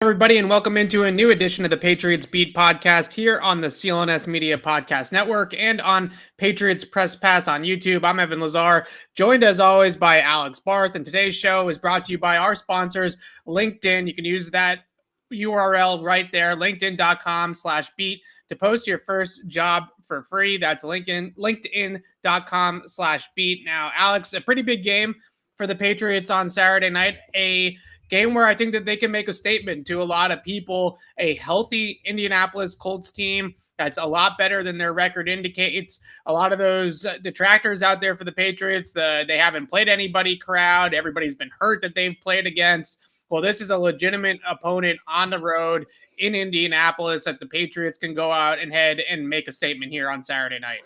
Everybody, and welcome into a new edition of the Patriots Beat podcast here on the CLNS Media Podcast Network and on Patriots Press Pass on YouTube. I'm Evan Lazar, joined as always by Alex Barth, and today's show is brought to you by our sponsors, LinkedIn. You can use that URL right there, linkedin.com/beat, to post your first job for free. That's linkedin.com/beat. Now, Alex, a pretty big game for the Patriots on Saturday night, a game where I think that they can make a statement to a lot of people. A healthy Indianapolis Colts team that's a lot better than their record indicates. A lot of those detractors out there for the Patriots, they haven't played anybody crowd. Everybody's been hurt that they've played against. Well, this is a legitimate opponent on the road in Indianapolis that the Patriots can go out and head and make a statement here on Saturday night.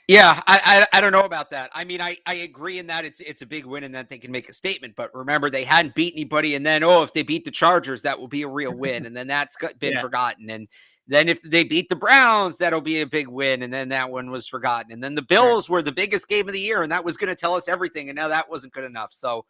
Yeah, I don't know about that. I mean, I agree in that it's a big win and that they can make a statement. But remember, they hadn't beat anybody, and then if they beat the Chargers, that will be a real win, and then that's been forgotten. And then if they beat the Browns, that'll be a big win, and then that one was forgotten. And then the Bills were the biggest game of the year, and that was going to tell us everything. And now that wasn't good enough. So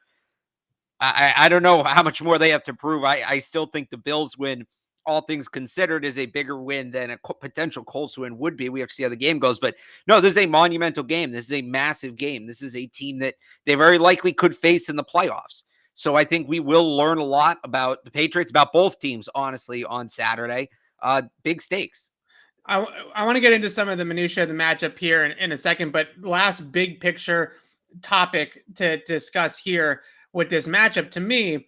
I don't know how much more they have to prove. I still think the Bills win, all things considered, is a bigger win than a potential Colts win would be. We have to see how the game goes. But no, this is a monumental game. This is a massive game. This is a team that they very likely could face in the playoffs. So I think we will learn a lot about the Patriots, about both teams, honestly, on Saturday. Big stakes. I want to get into some of the minutiae of the matchup here in a second, but last big picture topic to discuss here with this matchup, to me,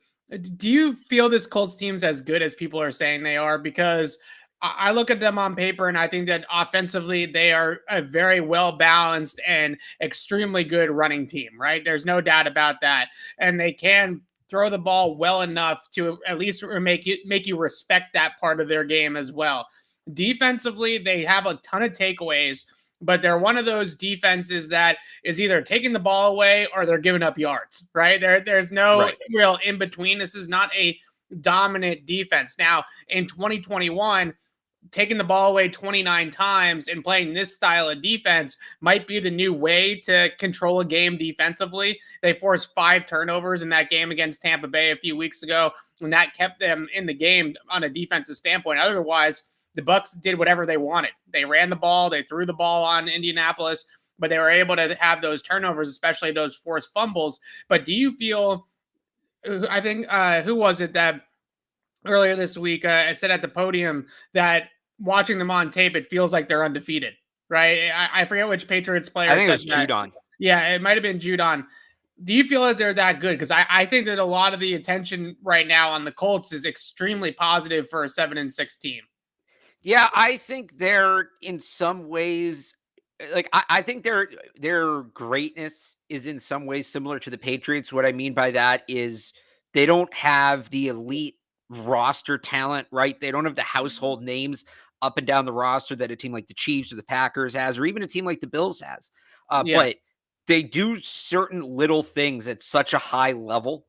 do you feel this Colts team's as good as people are saying they are? Because I look at them on paper and I think that offensively they are a very well-balanced and extremely good running team, right? There's no doubt about that. And they can throw the ball well enough to at least make you respect that part of their game as well. Defensively, they have a ton of takeaways, but they're one of those defenses that is either taking the ball away or they're giving up yards, right? There's no real in between. This is not a dominant defense. Now, in 2021, taking the ball away 29 times and playing this style of defense might be the new way to control a game defensively. They forced 5 turnovers in that game against Tampa Bay a few weeks ago, and that kept them in the game on a defensive standpoint. Otherwise, the Bucks did whatever they wanted. They ran the ball, they threw the ball on Indianapolis, but they were able to have those turnovers, especially those forced fumbles. But do you feel, I think, who was it that earlier this week I said at the podium that watching them on tape, it feels like they're undefeated, right? I forget which Patriots player. I think it was Judon. Yeah, it might have been Judon. Do you feel that they're that good? Because I think that a lot of the attention right now on the Colts is extremely positive for a 7-6 team. Yeah, I think they're in some ways, like, I think their greatness is in some ways similar to the Patriots. What I mean by that is they don't have the elite roster talent, right? They don't have the household names up and down the roster that a team like the Chiefs or the Packers has, or even a team like the Bills has. But they do certain little things at such a high level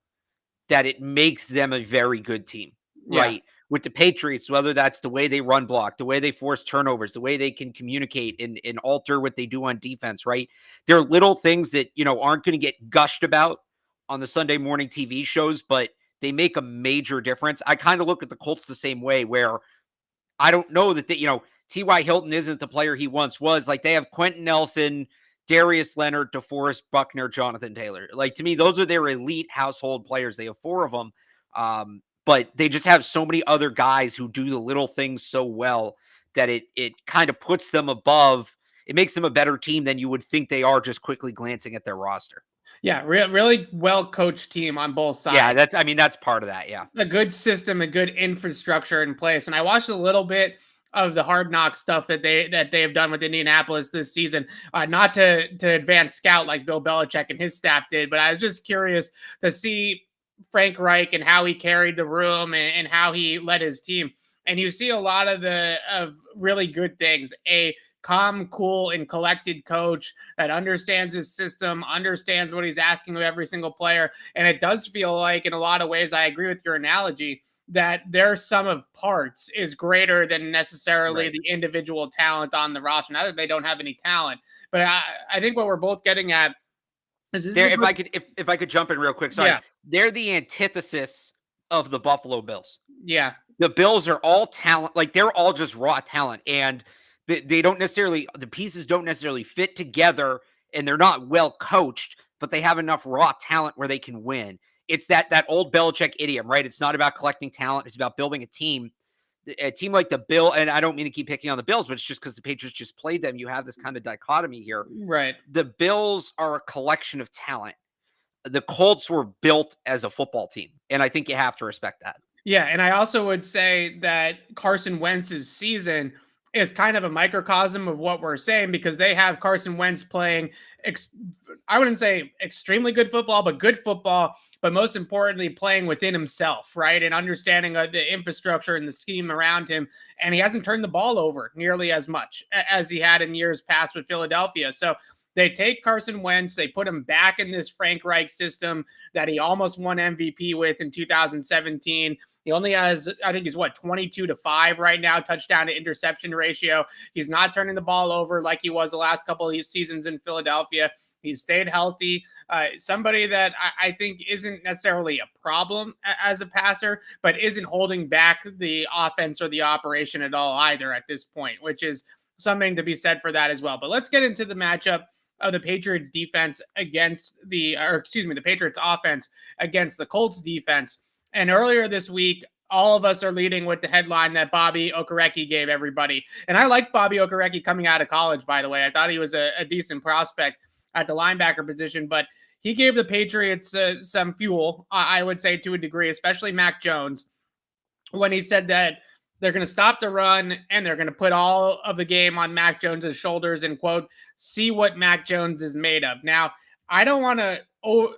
that it makes them a very good team, right? With the Patriots, whether that's the way they run block, the way they force turnovers, the way they can communicate and alter what they do on defense, right? They're little things that, aren't going to get gushed about on the Sunday morning TV shows, but they make a major difference. I kind of look at the Colts the same way, where I don't know that T.Y. Hilton isn't the player he once was. Like, they have Quentin Nelson, Darius Leonard, DeForest Buckner, Jonathan Taylor. Like, to me, those are their elite household players. They have 4 of them. But they just have so many other guys who do the little things so well that it kind of puts them above. It makes them a better team than you would think they are just quickly glancing at their roster. Yeah, really well-coached team on both sides. Yeah, that's part of that, yeah. A good system, a good infrastructure in place. And I watched a little bit of the Hard Knock stuff that they have done with Indianapolis this season. Not to advance scout like Bill Belichick and his staff did, but I was just curious to see Frank Reich and how he carried the room and how he led his team. And you see a lot of really good things. A calm, cool, and collected coach that understands his system, understands what he's asking of every single player. And it does feel like, in a lot of ways, I agree with your analogy, that their sum of parts is greater than necessarily the individual talent on the roster. Not that they don't have any talent, but I think what we're both getting at if I could jump in real quick. Sorry. Yeah. They're the antithesis of the Buffalo Bills. Yeah. The Bills are all talent. Like, they're all just raw talent. And they don't necessarily, the pieces don't necessarily fit together, and they're not well coached, but they have enough raw talent where they can win. It's that old Belichick idiom, right? It's not about collecting talent. It's about building a team. A team like the Bill, and I don't mean to keep picking on the Bills, but it's just because the Patriots just played them. You have this kind of dichotomy here. Right. The Bills are a collection of talent. The Colts were built as a football team, and I think you have to respect that. Yeah, and I also would say that Carson Wentz's season is kind of a microcosm of what we're saying, because they have Carson Wentz playing, I wouldn't say extremely good football, but good football, but most importantly, playing within himself, right? And understanding the infrastructure and the scheme around him. And he hasn't turned the ball over nearly as much as he had in years past with Philadelphia. So they take Carson Wentz, they put him back in this Frank Reich system that he almost won MVP with in 2017. He only has, I think he's 22-5 right now, touchdown to interception ratio. He's not turning the ball over like he was the last couple of seasons in Philadelphia. He's stayed healthy. Somebody that I think isn't necessarily a problem as a passer, but isn't holding back the offense or the operation at all either at this point, which is something to be said for that as well. But let's get into the matchup of the Patriots defense against the Patriots offense against the Colts defense. And earlier this week, all of us are leading with the headline that Bobby Okereke gave everybody. And I liked Bobby Okereke coming out of college, by the way. I thought he was a decent prospect at the linebacker position, but he gave the Patriots some fuel, I would say, to a degree, especially Mac Jones, when he said that they're going to stop the run and they're going to put all of the game on Mac Jones's shoulders and, quote, see what Mac Jones is made of. Now, I don't want to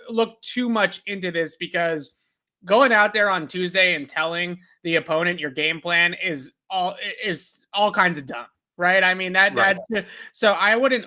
look too much into this, because going out there on Tuesday and telling the opponent your game plan is all kinds of dumb, right? I mean, that's so I wouldn't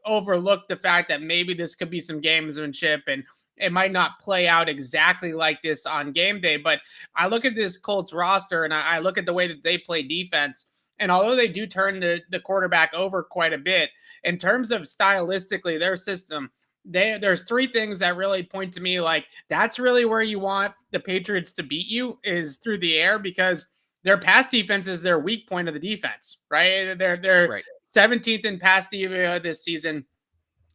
overlook the fact that maybe this could be some gamesmanship and it might not play out exactly like this on game day. But I look at this Colts roster and I look at the way that they play defense. And although they do turn the quarterback over quite a bit, in terms of stylistically, their system, there's three things that really point to me like that's really where you want the Patriots to beat you, is through the air, because their pass defense is their weak point of the defense, right? They're Right. 17th in pass DVOA this season.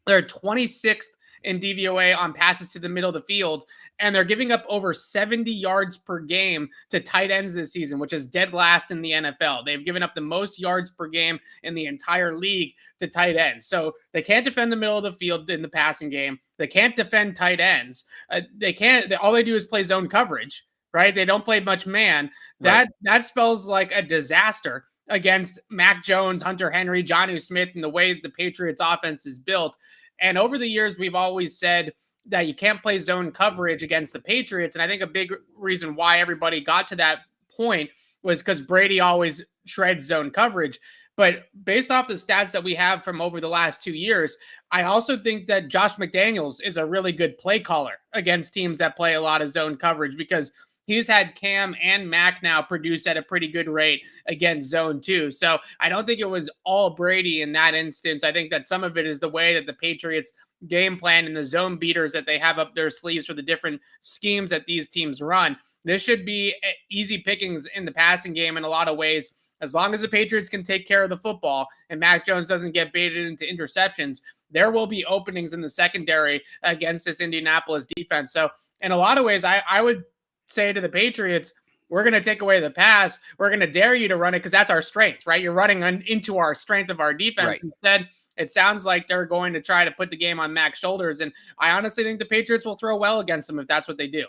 They're 26th in DVOA on passes to the middle of the field, and they're giving up over 70 yards per game to tight ends this season, which is dead last in the NFL. They've given up the most yards per game in the entire league to tight ends. So they can't defend the middle of the field in the passing game. They can't defend tight ends. All they do is play zone coverage, right? They don't play much man. That spells like a disaster against Mac Jones, Hunter Henry, Jonnu Smith, and the way the Patriots offense is built. And over the years, we've always said that you can't play zone coverage against the Patriots. And I think a big reason why everybody got to that point was because Brady always shreds zone coverage. But based off the stats that we have from over the last 2 years, I also think that Josh McDaniels is a really good play caller against teams that play a lot of zone coverage, because he's had Cam and Mac now produce at a pretty good rate against zone too. So I don't think it was all Brady in that instance. I think that some of it is the way that the Patriots game plan and the zone beaters that they have up their sleeves for the different schemes that these teams run. This should be easy pickings in the passing game in a lot of ways. As long as the Patriots can take care of the football and Mac Jones doesn't get baited into interceptions, there will be openings in the secondary against this Indianapolis defense. So in a lot of ways, I would say to the Patriots, we're going to take away the pass. We're going to dare you to run it because that's our strength, right? You're running into our strength of our defense. Right. Instead, it sounds like they're going to try to put the game on Mac's shoulders. And I honestly think the Patriots will throw well against them if that's what they do.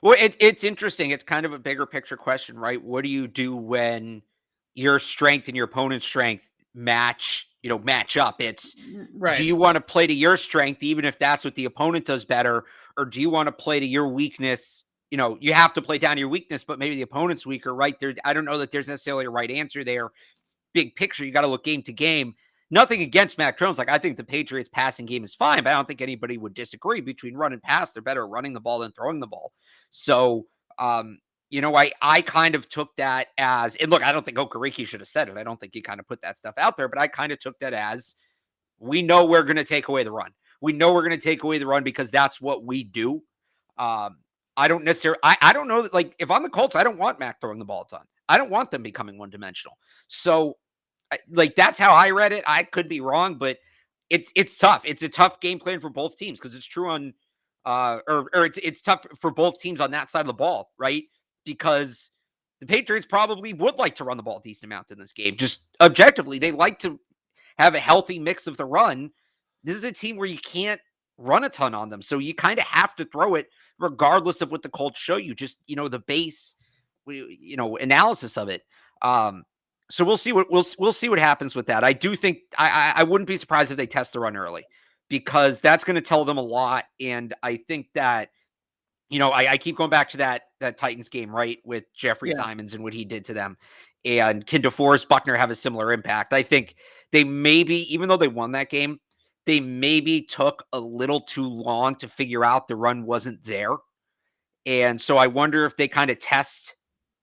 Well, it's interesting. It's kind of a bigger picture question, right? What do you do when your strength and your opponent's strength match up? It's right. Do you want to play to your strength, even if that's what the opponent does better? Or do you want to play to your weakness? You have to play down to your weakness, but maybe the opponent's weaker, right? I don't know that there's necessarily a right answer there. Big picture, you got to look game to game. Nothing against Mac Jones. Like, I think the Patriots passing game is fine, but I don't think anybody would disagree between run and pass. They're better at running the ball than throwing the ball. So, I kind of took that as, and look, I don't think Okereke should have said it. I don't think he kind of put that stuff out there, but I kind of took that as, we know we're going to take away the run. We know we're going to take away the run because that's what we do. I don't necessarily, I don't know that, like, if I'm the Colts, I don't want Mac throwing the ball a ton. I don't want them becoming one-dimensional. So, like, that's how I read it. I could be wrong, but it's tough. It's a tough game plan for both teams because it's true on, or it's tough for both teams on that side of the ball, right? Because the Patriots probably would like to run the ball a decent amount in this game. Just objectively, they like to have a healthy mix of the run. This is a team where you can't run a ton on them. So you kind of have to throw it regardless of what the Colts show you, just, the base, analysis of it. So we'll see we'll see what happens with that. I do think I wouldn't be surprised if they test the run early because that's going to tell them a lot. And I think that, I keep going back to that Titans game, right, with Jeffrey Simons and what he did to them. And can DeForest Buckner have a similar impact? I think they maybe, even though they won that game, they maybe took a little too long to figure out the run wasn't there. And so I wonder if they kind of test,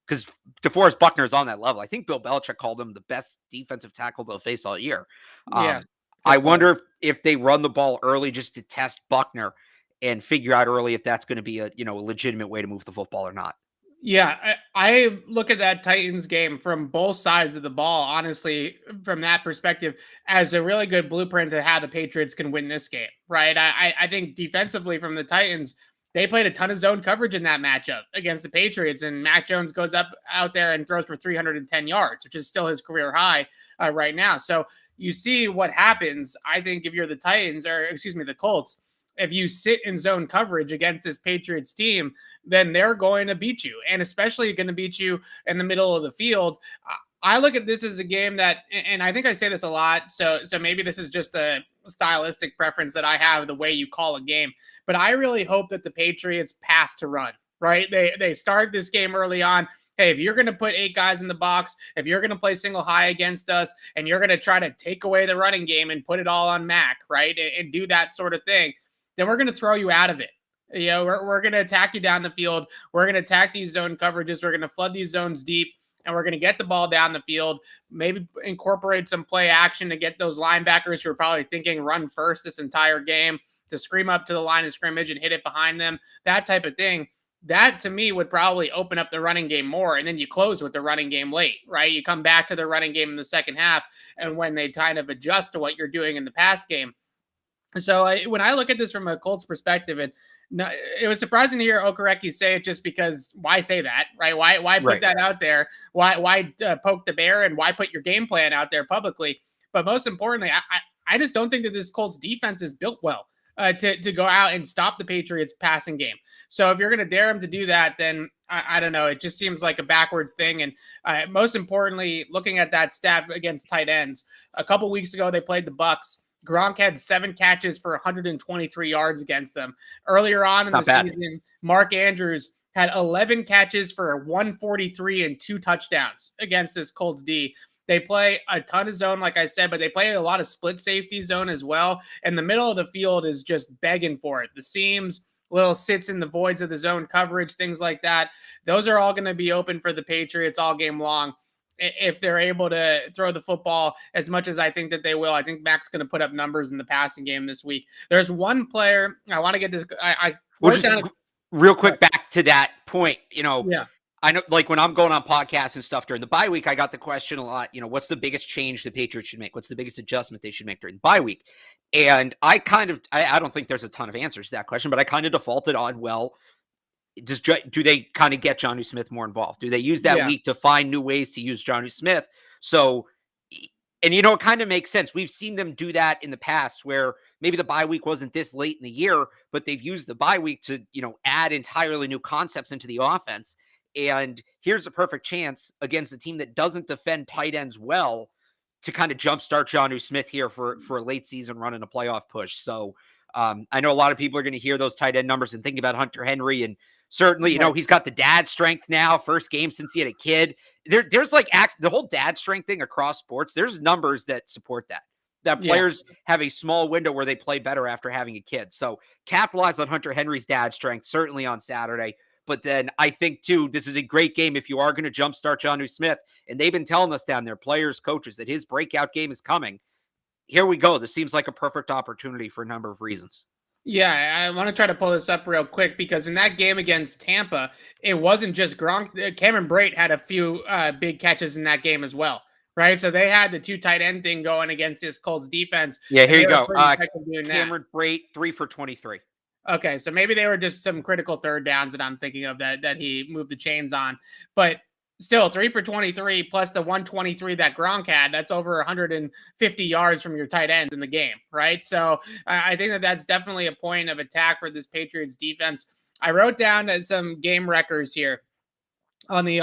because DeForest Buckner is on that level. I think Bill Belichick called him the best defensive tackle they'll face all year. I wonder if they run the ball early just to test Buckner and figure out early if that's going to be a legitimate way to move the football or not. Yeah, I look at that Titans game from both sides of the ball, honestly, from that perspective, as a really good blueprint to how the Patriots can win this game, right? I think defensively from the Titans, they played a ton of zone coverage in that matchup against the Patriots, and Mac Jones goes out there and throws for 310 yards, which is still his career high right now. So you see what happens, I think, if you're the Titans, or excuse me, the Colts. If you sit in zone coverage against this Patriots team, then they're going to beat you, and especially going to beat you in the middle of the field. I look at this as a game that, and I think I say this a lot, so maybe this is just a stylistic preference that I have, the way you call a game, but I really hope that the Patriots pass to run, right? They start this game early on. Hey, if you're going to put 8 guys in the box, if you're going to play single high against us, and you're going to try to take away the running game and put it all on Mac, right, and do that sort of thing, then we're going to throw you out of it. We're going to attack you down the field. We're going to attack these zone coverages. We're going to flood these zones deep, and we're going to get the ball down the field, maybe incorporate some play action to get those linebackers who are probably thinking run first this entire game to scream up to the line of scrimmage and hit it behind them, that type of thing. That, to me, would probably open up the running game more, and then you close with the running game late, right? You come back to the running game in the second half, and when they kind of adjust to what you're doing in the pass game. So when I look at this from a Colts perspective, and it was surprising to hear Okereke say it, just because why say that, right? Why put that out there? Why poke the bear, and why put your game plan out there publicly? But most importantly, I just don't think that this Colts defense is built well to go out and stop the Patriots passing game. So if you're going to dare them to do that, then I don't know. It just seems like a backwards thing. And most importantly, looking at that stat against tight ends, a couple weeks ago they played the Bucs. Gronk had 7 catches for 123 yards against them. Earlier on in the season, Mark Andrews had 11 catches for 143 and 2 touchdowns against this Colts D. They play a ton of zone, like I said, but they play a lot of split safety zone as well. And the middle of the field is just begging for it. The seams, little sits in the voids of the zone coverage, things like that. Those are all going to be open for the Patriots all game long. If they're able to throw the football as much as I think that they will. I think Mac's going to put up numbers in the passing game this week. There's one player I want to get this. Real quick back to that point. I know, like, when I'm going on podcasts and stuff during the bye week, I got the question a lot, what's the biggest change the Patriots should make? What's the biggest adjustment they should make during the bye week? And I don't think there's a ton of answers to that question, but I kind of defaulted on, well, do they kind of get Jonnu Smith more involved? Do they use that week to find new ways to use Jonnu Smith? So, and it kind of makes sense. We've seen them do that in the past where maybe the bye week wasn't this late in the year, but they've used the bye week to, add entirely new concepts into the offense. And here's a perfect chance against a team that doesn't defend tight ends well to kind of jumpstart Jonnu Smith here for a late season run and a playoff push. So I know a lot of people are going to hear those tight end numbers and think about Hunter Henry, and certainly, he's got the dad strength now, first game since he had a kid. There's like the whole dad strength thing across sports. There's numbers that support that players have a small window where they play better after having a kid. So capitalize on Hunter Henry's dad strength, certainly on Saturday. But then I think, too, this is a great game if you are going to jumpstart Jonnu Smith. And they've been telling us down there, players, coaches, that his breakout game is coming. Here we go. This seems like a perfect opportunity for a number of reasons. Yeah, I want to try to pull this up real quick because in that game against Tampa, it wasn't just Gronk. Cameron Brate had a few big catches in that game as well, right? So they had the 2 tight end thing going against this Colts defense, Yeah, and here they you were go. pretty effective doing that. Cameron Brate, 3 for 23. Okay, so maybe they were just some critical third downs that I'm thinking of that he moved the chains on, but still 3 for 23 plus the 123 that Gronk had. That's over 150 yards from your tight ends in the game, right? So I think that that's definitely a point of attack for this Patriots defense. I wrote down some game records here on the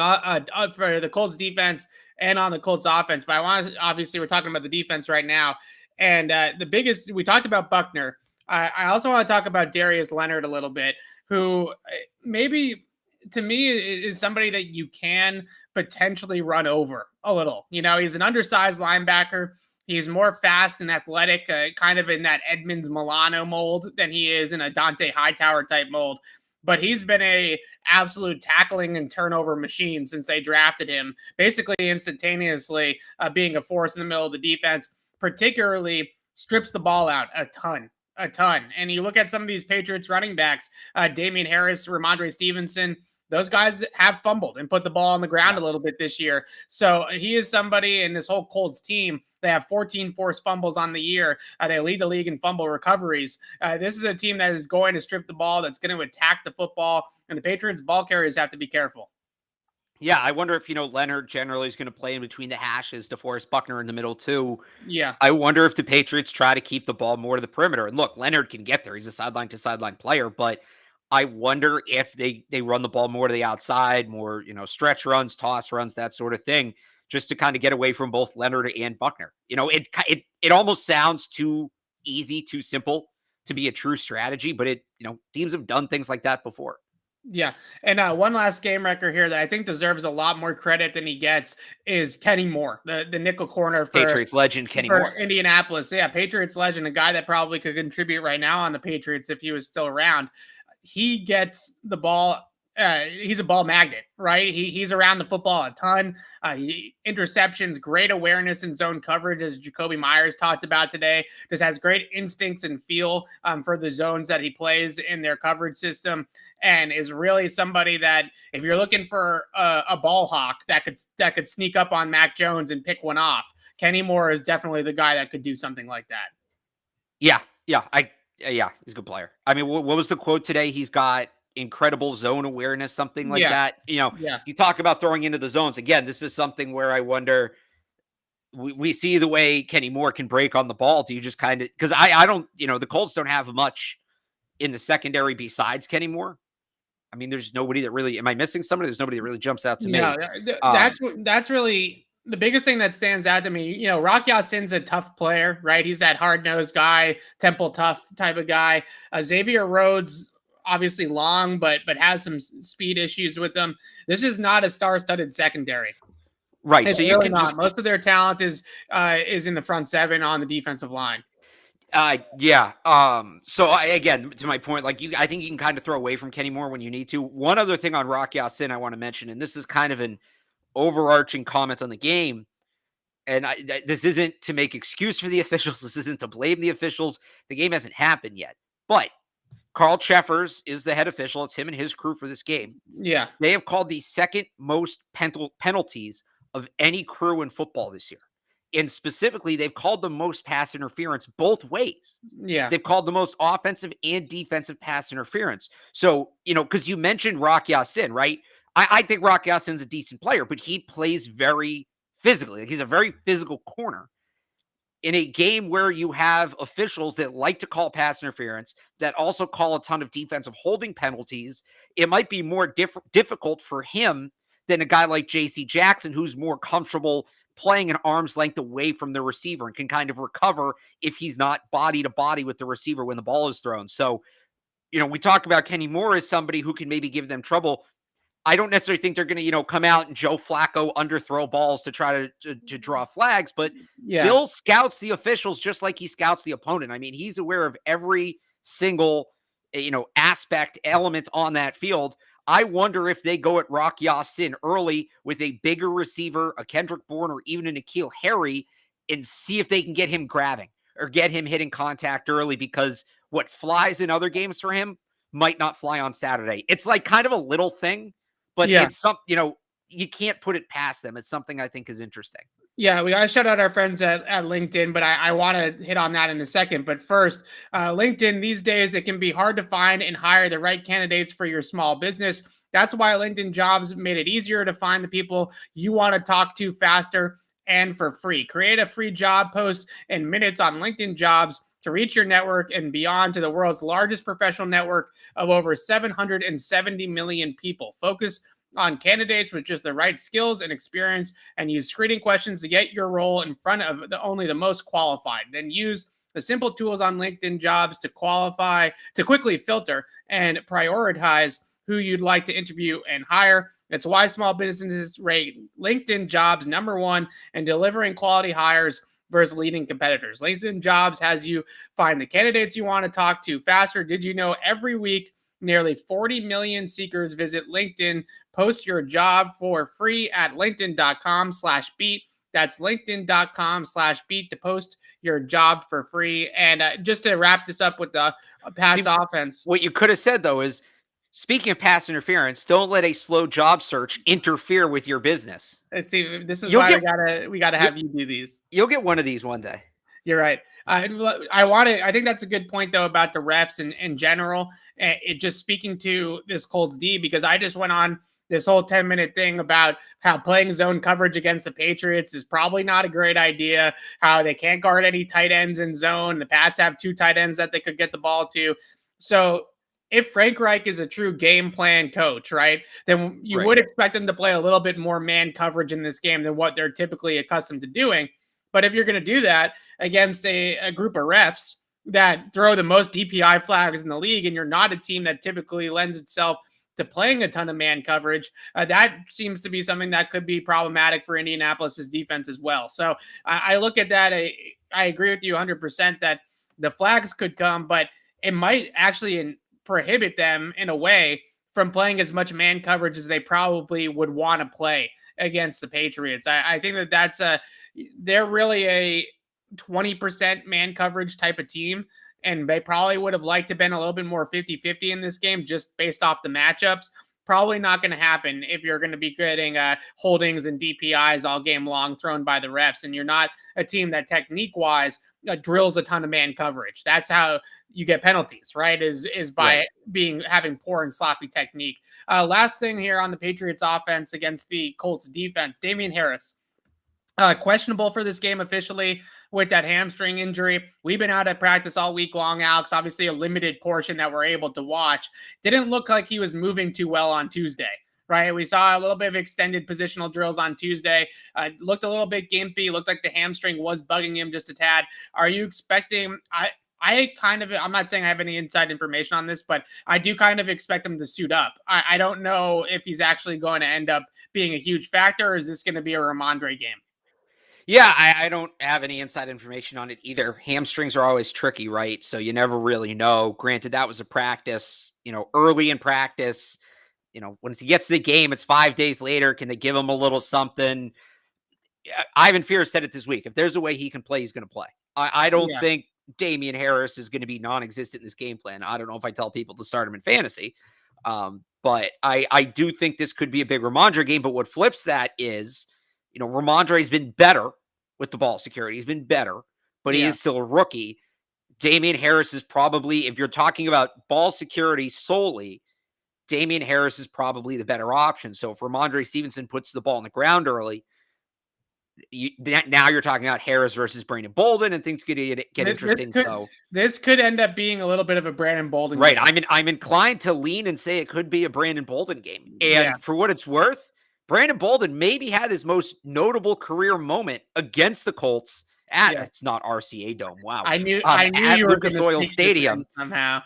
for the Colts defense and on the Colts offense, but I want to, obviously we're talking about the defense right now, and the biggest we talked about Buckner. I also want to talk about Darius Leonard a little bit, who maybe to me is somebody that you can potentially run over a little. You know, he's an undersized linebacker. He's more fast and athletic, kind of in that Edmonds Milano mold than he is in a Dante Hightower type mold. But he's been a absolute tackling and turnover machine since they drafted him, basically instantaneously being a force in the middle of the defense, particularly strips the ball out a ton. And you look at some of these Patriots running backs, Damian Harris, Ramondre Stevenson, those guys have fumbled and put the ball on the ground a little bit this year. So he is somebody in this whole Colts team. They have 14 forced fumbles on the year. They lead the league in fumble recoveries. This is a team that is going to strip the ball, that's going to attack the football, and the Patriots ball carriers have to be careful. Yeah, I wonder if, Leonard generally is going to play in between the hashes, DeForest Buckner in the middle too. Yeah. I wonder if the Patriots try to keep the ball more to the perimeter. And look, Leonard can get there. He's a sideline to sideline player, but I wonder if they run the ball more to the outside, more, stretch runs, toss runs, that sort of thing, just to kind of get away from both Leonard and Buckner. It almost sounds too easy, too simple to be a true strategy, but teams have done things like that before. Yeah. And one last game record here that I think deserves a lot more credit than he gets is Kenny Moore, the nickel corner for Patriots legend Kenny Moore. Indianapolis. Yeah, Patriots legend, a guy that probably could contribute right now on the Patriots if he was still around. He gets the ball. He's a ball magnet, right? He's around the football a ton. Interceptions, great awareness in zone coverage, as Jacoby Myers talked about today. Just has great instincts and feel for the zones that he plays in their coverage system, and is really somebody that if you're looking for a ball hawk that could sneak up on Mac Jones and pick one off, Kenny Moore is definitely the guy that could do something like that. Yeah, he's a good player. I mean, what was the quote today? He's got incredible zone awareness, something like that. You talk about throwing into the zones. Again, this is something where I wonder, we see the way Kenny Moore can break on the ball. Do you just kind of, because I don't, the Colts don't have much in the secondary besides Kenny Moore. I mean, there's nobody that really, am I missing somebody? There's nobody that really jumps out to me. That's really the biggest thing that stands out to me. Rock Ya-Sin's a tough player, right? He's that hard-nosed guy, temple tough type of guy. Xavier Rhodes, obviously long, but has some speed issues with them. This is not a star-studded secondary. Right. It's so you really can just, most of their talent is in the front seven on the defensive line. Yeah. So again, to my point, I think you can kind of throw away from Kenny Moore when you need to. One other thing on Rock Ya-Sin I want to mention, and this is kind of an overarching comment on the game, and this isn't to make excuse for the officials. This isn't to blame the officials. The game hasn't happened yet, but Carl Cheffers is the head official. It's him and his crew for this game. Yeah. They have called the second most penalties of any crew in football this year. And specifically, they've called the most pass interference both ways. Yeah. They've called the most offensive and defensive pass interference. So, because you mentioned Rock Ya-Sin, right? I think Rock Ya-Sin's a decent player, but he plays very physically. He's a very physical corner. In a game where you have officials that like to call pass interference, that also call a ton of defensive holding penalties, it might be more difficult for him than a guy like J.C. Jackson, who's more comfortable playing an arm's length away from the receiver and can kind of recover if he's not body to body with the receiver when the ball is thrown. So, we talk about Kenny Moore as somebody who can maybe give them trouble. I don't necessarily think they're going to, come out and Joe Flacco underthrow balls to try to draw flags, but Bill scouts the officials just like he scouts the opponent. I mean, he's aware of every single, aspect, element on that field. I wonder if they go at Rock Ya-Sin early with a bigger receiver, a Kendrick Bourne, or even a N'Keal Harry, and see if they can get him grabbing. or get him hitting contact early, because what flies in other games for him might not fly on Saturday. It's like kind of a little thing, but it's something, you can't put it past them. It's something I think is interesting. Yeah, we got to shout out our friends at LinkedIn, but I want to hit on that in a second. But first, LinkedIn, these days, it can be hard to find and hire the right candidates for your small business. That's why LinkedIn Jobs made it easier to find the people you want to talk to faster and for free. Create a free job post in minutes on LinkedIn Jobs to reach your network and beyond to the world's largest professional network of over 770 million people. Focus on candidates with just the right skills and experience, and use screening questions to get your role in front of only the most qualified. Then use the simple tools on LinkedIn Jobs to quickly filter and prioritize who you'd like to interview and hire. It's why small businesses rate LinkedIn Jobs #1 in delivering quality hires versus leading competitors. LinkedIn Jobs has you find the candidates you want to talk to faster. Did you know every week nearly 40 million seekers visit LinkedIn? Post your job for free at linkedin.com/beat. That's linkedin.com/beat to post your job for free. And just to wrap this up with the Pats offense. What you could have said, though, is, speaking of pass interference, don't let a slow job search interfere with your business. Let's see. This is why we gotta have you do these. You'll get one of these one day. You're right. I think that's a good point, though, about the refs in general. It just speaking to this Colts D, because I just went on this whole 10-minute thing about how playing zone coverage against the Patriots is probably not a great idea, how they can't guard any tight ends in zone. The Pats have 2 tight ends that they could get the ball to. So if Frank Reich is a true game plan coach, right, then you would expect them to play a little bit more man coverage in this game than what they're typically accustomed to doing. But if you're going to do that against a group of refs that throw the most DPI flags in the league, and you're not a team that typically lends itself to playing a ton of man coverage, that seems to be something that could be problematic for Indianapolis's defense as well. So I look at that. I agree with you 100% that the flags could come, but it might actually prohibit them in a way from playing as much man coverage as they probably would want to play against the Patriots. I think they're really a 20% man coverage type of team, and they probably would have liked to have been a little bit more 50-50 in this game just based off the matchups. Probably not going to happen if you're going to be getting holdings and DPIs all game long thrown by the refs, and you're not a team that technique-wise drills a ton of man coverage. That's how you get penalties, right? Is by having poor and sloppy technique. Last thing here on the Patriots offense against the Colts defense, Damian Harris. Questionable for this game officially with that hamstring injury. We've been out at practice all week long, Alex. Obviously a limited portion that we're able to watch. Didn't look like he was moving too well on Tuesday, right? We saw a little bit of extended positional drills on Tuesday. Looked a little bit gimpy. Looked like the hamstring was bugging him just a tad. Are you expecting... I'm not saying I have any inside information on this, but I do kind of expect him to suit up. I don't know if he's actually going to end up being a huge factor, or is this going to be a Ramondre game? Yeah, I don't have any inside information on it either. Hamstrings are always tricky, right? So you never really know. Granted, that was a practice, early in practice. When he gets to the game, it's 5 days later. Can they give him a little something? Ivan Fear said it this week. If there's a way he can play, he's going to play. I don't think Damian Harris is going to be non-existent in this game plan. I don't know if I tell people to start him in fantasy. But I do think this could be a big Ramondre game. But what flips that is, Ramondre's been better with the ball security. He's been better, but he is still a rookie. Damian Harris is probably, if you're talking about ball security solely, Damian Harris is probably the better option. So if Ramondre Stevenson puts the ball on the ground early, now you're talking about Harris versus Brandon Bolden, and things get interesting. This could end up being a little bit of a Brandon Bolden game. I'm inclined to lean and say it could be a Brandon Bolden game. And for what it's worth, Brandon Bolden maybe had his most notable career moment against the Colts at it's not RCA Dome. Wow. I knew at you were Lucas Oil Stadium somehow.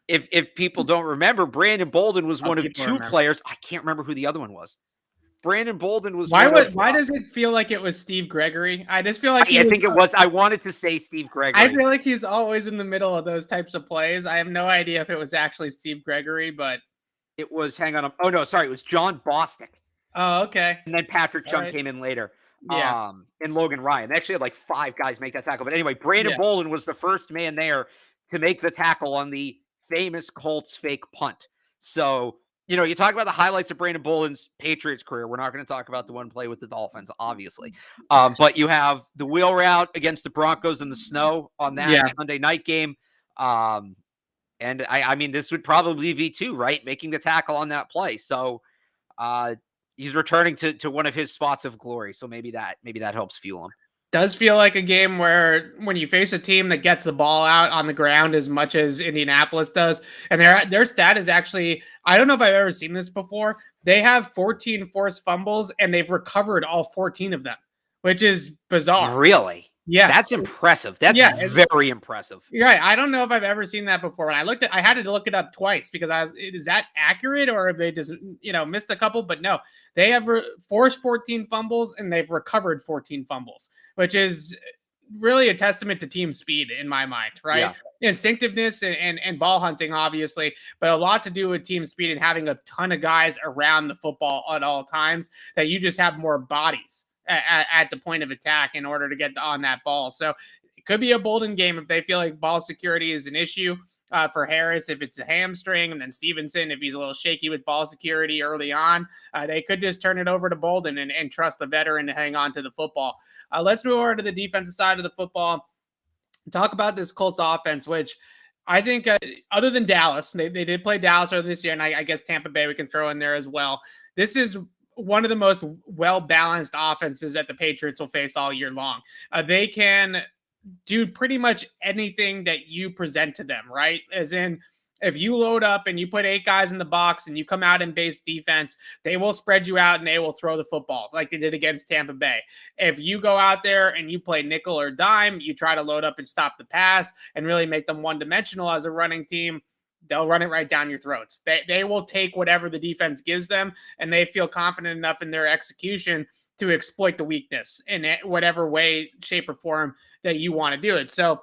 If people don't remember, Brandon Bolden was one of 2 players. I can't remember who the other one was. Brandon Bolden was. Why does it feel like it was Steve Gregory? I just feel like I think it was. I wanted to say Steve Gregory. I feel like he's always in the middle of those types of plays. I have no idea if it was actually Steve Gregory, but it was. Hang on. Oh no, sorry, it was John Bostic. Oh, okay. And then Patrick Chung came in later. And Logan Ryan. They actually had like 5 guys make that tackle. But anyway, Brandon Bolden was the first man there to make the tackle on the famous Colts fake punt. So, you talk about the highlights of Brandon Bolden's Patriots career. We're not going to talk about the one play with the Dolphins, obviously. But you have the wheel route against the Broncos in the snow on that Sunday night game. And I mean, this would probably be too, right? Making the tackle on that play. So he's returning to one of his spots of glory. So maybe that helps fuel him. Does feel like a game where when you face a team that gets the ball out on the ground as much as Indianapolis does, and their stat is actually, I don't know if I've ever seen this before. They have 14 forced fumbles and they've recovered all 14 of them, which is bizarre. Really? Yeah, that's impressive. That's very impressive. Right. I don't know if I've ever seen that before. When I had to look it up twice because is that accurate or have they just, missed a couple? But no, they have forced 14 fumbles and they've recovered 14 fumbles, which is really a testament to team speed in my mind, right? Yeah. Instinctiveness and ball hunting, obviously, but a lot to do with team speed and having a ton of guys around the football at all times that you just have more bodies at the point of attack in order to get on that ball. So it could be a Bolden game if they feel like ball security is an issue for Harris, if it's a hamstring, and then Stevenson, if he's a little shaky with ball security early on, they could just turn it over to Bolden and trust the veteran to hang on to the football. Let's move over to the defensive side of the football. Talk about this Colts offense, which I think other than Dallas, they did play Dallas earlier this year, and I guess Tampa Bay we can throw in there as well. This is one of the most well-balanced offenses that the Patriots will face all year long. They can do pretty much anything that you present to them, right? As in, if you load up and you put 8 guys in the box and you come out in base defense, they will spread you out and they will throw the football like they did against Tampa Bay. If you go out there and you play nickel or dime, you try to load up and stop the pass and really make them one-dimensional as a running team, they'll run it right down your throats. They will take whatever the defense gives them, and they feel confident enough in their execution to exploit the weakness in whatever way, shape, or form that you want to do it. So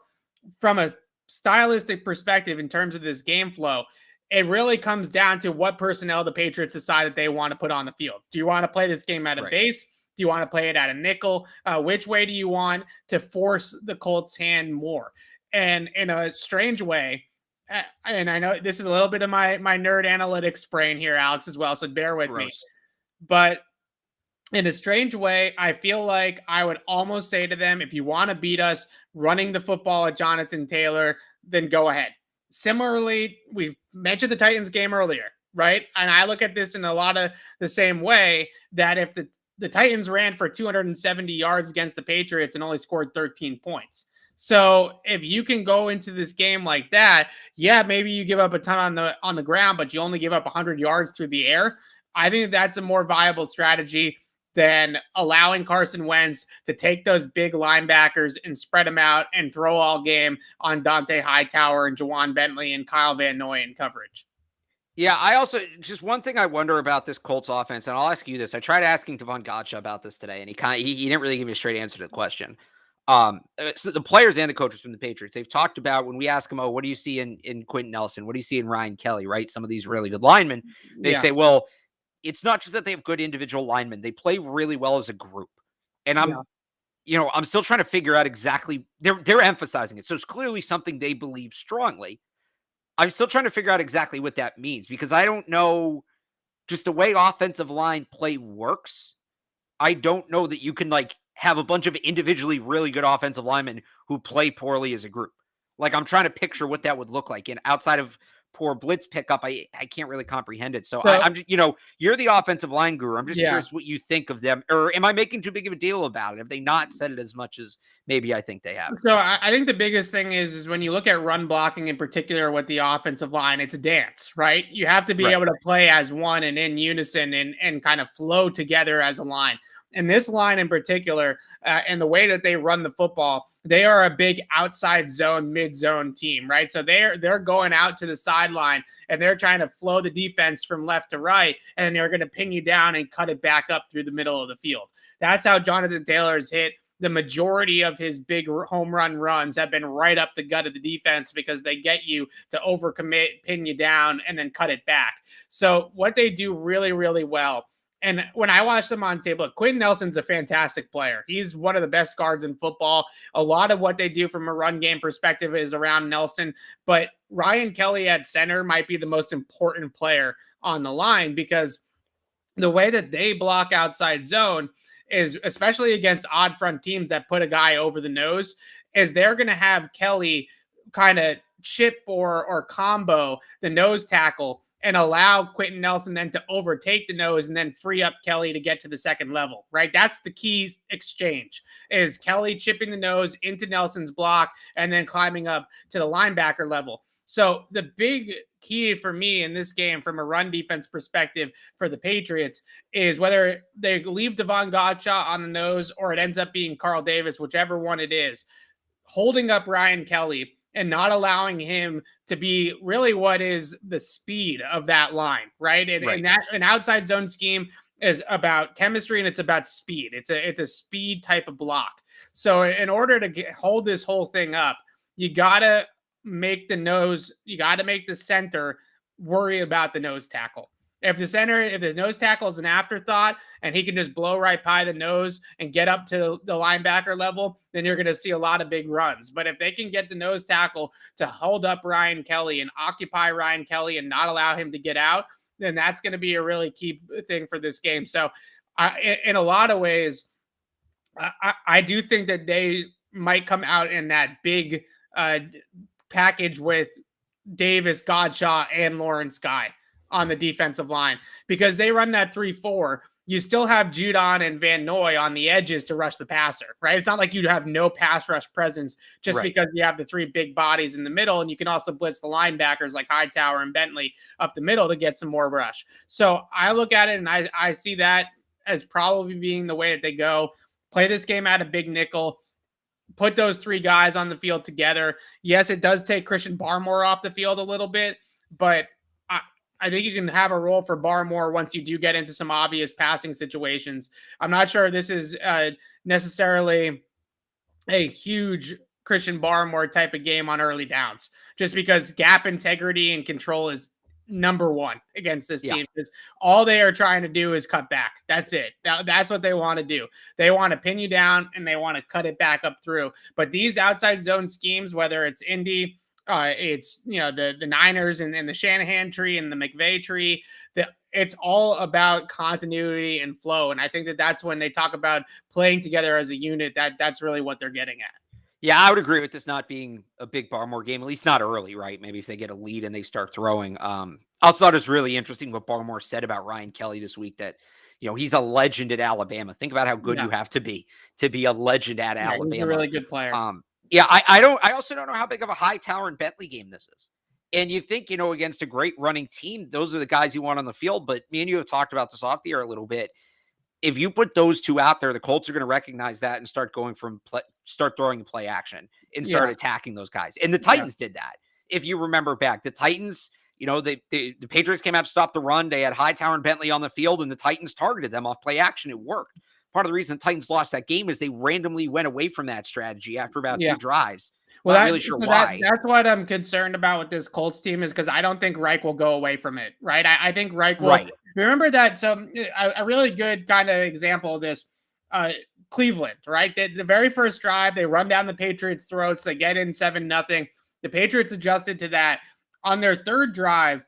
from a stylistic perspective, in terms of this game flow, it really comes down to what personnel the Patriots decide that they want to put on the field. Do you want to play this game at a base? Do you want to play it at a nickel? Which way do you want to force the Colts' hand more? And in a strange way, and I know this is a little bit of my nerd analytics brain here, Alex, as well, so bear with me. But in a strange way, I feel like I would almost say to them, if you want to beat us running the football at Jonathan Taylor, then go ahead. Similarly, we mentioned the Titans game earlier, right? And I look at this in a lot of the same way, that if the Titans ran for 270 yards against the Patriots and only scored 13 points. So if you can go into this game like that, maybe you give up a ton on the ground, but you only give up 100 yards through the air. I think that's a more viable strategy than allowing Carson Wentz to take those big linebackers and spread them out and throw all game on Dante Hightower and Jawan Bentley and Kyle Van Noy in coverage. Yeah, I also, just one thing I wonder about this Colts offense, and I'll ask you this. I tried asking Pavon Gotcha about this today, and he didn't really give me a straight answer to the question. So the players and the coaches from the Patriots, they've talked about, when we ask them, what do you see in Quentin Nelson? What do you see in Ryan Kelly, right? Some of these really good linemen. They say, well, it's not just that they have good individual linemen. They play really well as a group. And I'm still trying to figure out exactly, they're emphasizing it. So it's clearly something they believe strongly. I'm still trying to figure out exactly what that means, because I don't know just the way offensive line play works. I don't know that you can have a bunch of individually really good offensive linemen who play poorly as a group. I'm trying to picture what that would look like. And outside of poor blitz pickup, I can't really comprehend it. So I'm just, you're the offensive line guru. I'm just curious what you think of them, or am I making too big of a deal about it? Have they not said it as much as maybe I think they have? So I think the biggest thing is when you look at run blocking in particular with the offensive line, it's a dance, right? You have to be able to play as one and in unison and kind of flow together as a line. And this line in particular, and the way that they run the football, they are a big outside zone, mid-zone team, right? So they're going out to the sideline and they're trying to flow the defense from left to right, and they're going to pin you down and cut it back up through the middle of the field. That's how Jonathan Taylor's hit. The majority of his big home run runs have been right up the gut of the defense, because they get you to overcommit, pin you down, and then cut it back. So what they do really, really well And when I watch them on tape, look, Quentin Nelson's a fantastic player. He's one of the best guards in football. A lot of what they do from a run game perspective is around Nelson. But Ryan Kelly at center might be the most important player on the line, because the way that they block outside zone is, especially against odd front teams that put a guy over the nose, is they're going to have Kelly kind of chip or combo the nose tackle and allow Quentin Nelson then to overtake the nose and then free up Kelly to get to the second level, right? That's the key exchange, is Kelly chipping the nose into Nelson's block and then climbing up to the linebacker level. So the big key for me in this game from a run defense perspective for the Patriots is whether they leave Devon Gottschalk on the nose or it ends up being Carl Davis, whichever one it is, holding up Ryan Kelly and not allowing him to be really what is the speed of that line, right? And that an outside zone scheme is about chemistry and it's about speed. It's a speed type of block. So in order to hold this whole thing up, you gotta make the center worry about the nose tackle. If the nose tackle is an afterthought and he can just blow right by the nose and get up to the linebacker level, then you're going to see a lot of big runs. But if they can get the nose tackle to hold up Ryan Kelly and occupy Ryan Kelly and not allow him to get out, then that's going to be a really key thing for this game. So in a lot of ways, I do think that they might come out in that big package with Davis, Gottschalk, and Lawrence Guy on the defensive line, because they run that 3-4. You still have Judon and Van Noy on the edges to rush the passer, right? It's not like you have no pass rush presence just because you have the three big bodies in the middle, and you can also blitz the linebackers like Hightower and Bentley up the middle to get some more rush. So I look at it and I see that as probably being the way that they go. Play this game at a big nickel, put those three guys on the field together. Yes, it does take Christian Barmore off the field a little bit, but I think you can have a role for Barmore once you do get into some obvious passing situations. I'm not sure this is necessarily a huge Christian Barmore type of game on early downs, just because gap integrity and control is number one against this team. Because all they are trying to do is cut back. That's it. That's what they want to do. They want to pin you down and they want to cut it back up through. But these outside zone schemes, whether it's Indy, it's the Niners and the Shanahan tree and the McVay tree, it's all about continuity and flow. And I think that's when they talk about playing together as a unit, that's really what they're getting at. Yeah, I would agree with this not being a big Barmore game, at least not early, right? Maybe if they get a lead and they start throwing. I also thought it was really interesting what Barmore said about Ryan Kelly this week, that he's a legend at Alabama. Think about how good you have to be a legend at Alabama. He's a really good player. I also don't know how big of a Hightower and Bentley game this is. And you think, against a great running team, those are the guys you want on the field. But me and you have talked about this off the air a little bit. If you put those two out there, the Colts are going to recognize that and start throwing the play action and start attacking those guys. And the Titans did that. If you remember back, the Titans, the Patriots came out to stop the run. They had Hightower and Bentley on the field, and the Titans targeted them off play action. It worked. Part of the reason the Titans lost that game is they randomly went away from that strategy after about 2 drives. Well, not really sure why. That's what I'm concerned about with this Colts team, is because I don't think Reich will go away from it, right? I think Reich will. Right. Remember that. So a really good kind of example of this, Cleveland, right? The very first drive, they run down the Patriots' throats. They get in 7-0. The Patriots adjusted to that. On their third drive,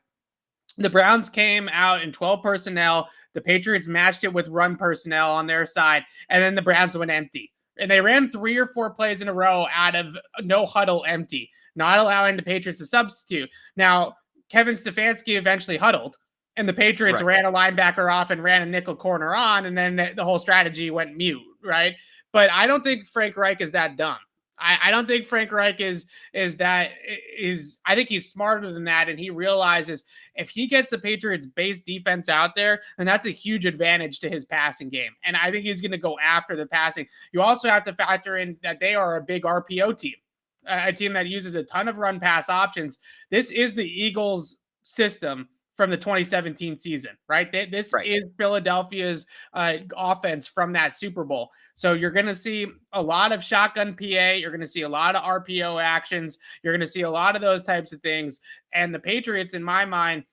the Browns came out in 12 personnel. The Patriots matched it with run personnel on their side, and then the Browns went empty. And they ran 3 or 4 plays in a row out of no huddle empty, not allowing the Patriots to substitute. Now, Kevin Stefanski eventually huddled, and the Patriots ran a linebacker off and ran a nickel corner on, and then the whole strategy went mute, right? But I don't think Frank Reich is that dumb. I don't think Frank Reich is I think he's smarter than that, and he realizes if he gets the Patriots base defense out there, then that's a huge advantage to his passing game. And I think he's going to go after the passing. You also have to factor in that they are a big RPO team, a team that uses a ton of run pass options. This is the Eagles system from the 2017 season, right? This is Philadelphia's offense from that Super Bowl. So you're going to see a lot of shotgun PA. You're going to see a lot of RPO actions. You're going to see a lot of those types of things. And the Patriots, in my mind,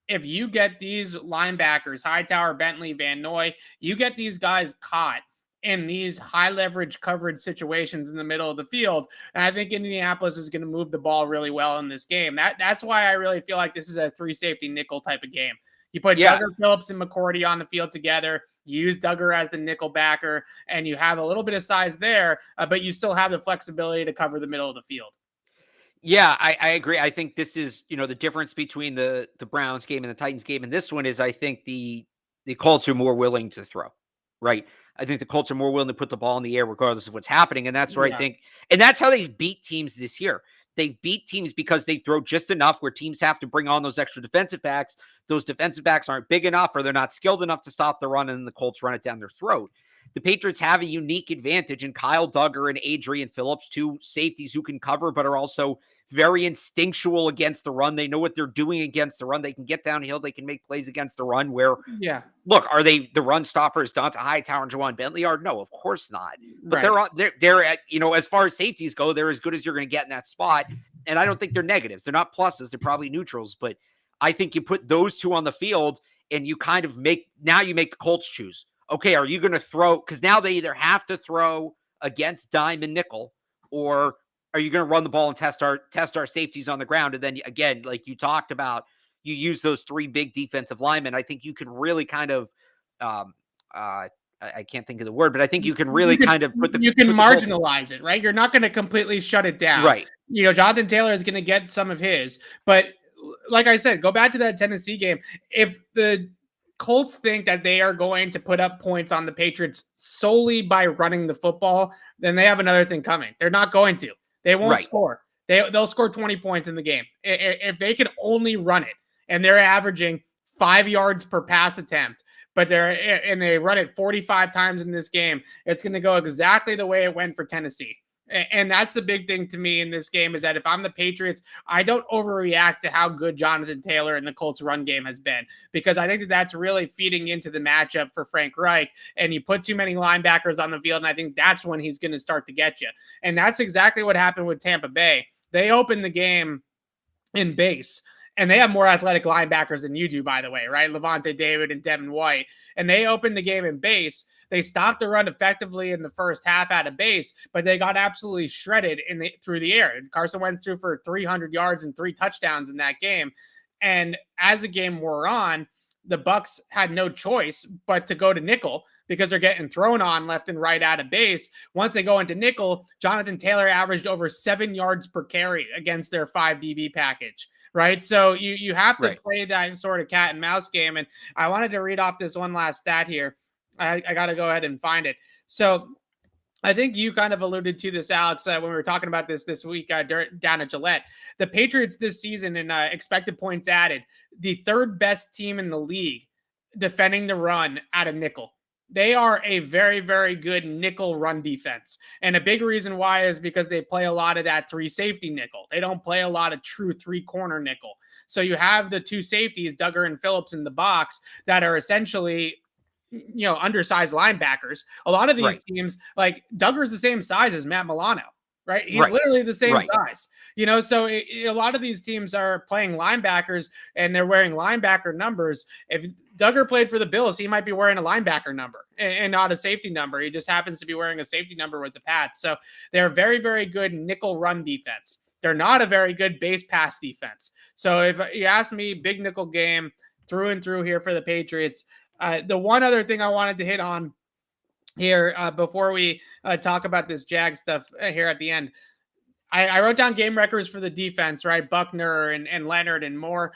if you get these linebackers, Hightower, Bentley, Van Noy, you get these guys caught in these high leverage coverage situations in the middle of the field. And I think Indianapolis is going to move the ball really well in this game. That's why I really feel like this is a 3 safety nickel type of game. You put Duggar, Phillips, and McCourty on the field together. You use Duggar as the nickel backer, and you have a little bit of size there, but you still have the flexibility to cover the middle of the field. Yeah, I agree. I think this is, the difference between the Browns game and the Titans game. And this one is, I think the Colts are more willing to throw, right? I think the Colts are more willing to put the ball in the air regardless of what's happening. And that's where I think, and that's how they've beat teams this year. They beat teams because they throw just enough where teams have to bring on those extra defensive backs. Those defensive backs aren't big enough or they're not skilled enough to stop the run, and the Colts run it down their throat. The Patriots have a unique advantage in Kyle Duggar and Adrian Phillips, 2 safeties who can cover but are also very instinctual against the run. They know what they're doing against the run. They can get downhill. They can make plays against the run where, look, are they the run stoppers, Donta Hightower and Juwan Bentley are? No, of course not. But they're at, as far as safeties go, they're as good as you're going to get in that spot. And I don't think they're negatives. They're not pluses. They're probably neutrals. But I think you put those 2 on the field and you kind of make the Colts choose. Okay, are you going to throw? Because now they either have to throw against dime and nickel, or are you going to run the ball and test our safeties on the ground? And then again, like you talked about, you use those 3 big defensive linemen. I think you can really kind of, I can't think of the word, but I think you can really kind of marginalize it, right? You're not going to completely shut it down, right? Jonathan Taylor is going to get some of his, but like I said, go back to that Tennessee game. If the Colts think that they are going to put up points on the Patriots solely by running the football, then they have another thing coming. They're not going to. They won't score. They'll score 20 points in the game. If they could only run it, and they're averaging 5 yards per pass attempt, but they run it 45 times in this game, it's going to go exactly the way it went for Tennessee. And that's the big thing to me in this game, is that if I'm the Patriots, I don't overreact to how good Jonathan Taylor and the Colts run game has been, because I think that's really feeding into the matchup for Frank Reich. And you put too many linebackers on the field, and I think that's when he's going to start to get you. And that's exactly what happened with Tampa Bay. They opened the game in base, and they have more athletic linebackers than you do, by the way, right? Levante David and Devin White. And they opened the game in base. They stopped the run effectively in the first half out of base, but they got absolutely shredded through the air. Carson Wentz threw for 300 yards and 3 touchdowns in that game. And as the game wore on, the Bucs had no choice but to go to nickel, because they're getting thrown on left and right out of base. Once they go into nickel, Jonathan Taylor averaged over 7 yards per carry against their 5 DB package. Right. So you have to play that sort of cat and mouse game. And I wanted to read off this one last stat here. I got to go ahead and find it. So I think you kind of alluded to this, Alex, when we were talking about this week down at Gillette. The Patriots this season in expected points added, the 3rd best team in the league defending the run out of nickel. They are a very, very good nickel run defense. And a big reason why is because they play a lot of that 3 safety nickel. They don't play a lot of true 3-corner nickel. So you have the 2 safeties, Duggar and Phillips, in the box that are essentially, undersized linebackers. A lot of these teams, like Duggar's the same size as Matt Milano, right? He's literally the same size, so a lot of these teams are playing linebackers and they're wearing linebacker numbers. If Duggar played for the Bills, he might be wearing a linebacker number and not a safety number. He just happens to be wearing a safety number with the Pats. So they're very, very good nickel run defense. They're not a very good base pass defense. So if you ask me, big nickel game through and through here for the Patriots. The one other thing I wanted to hit on here before we talk about this Jag stuff here at the end, I wrote down game records for the defense, right? Buckner and Leonard and Moore.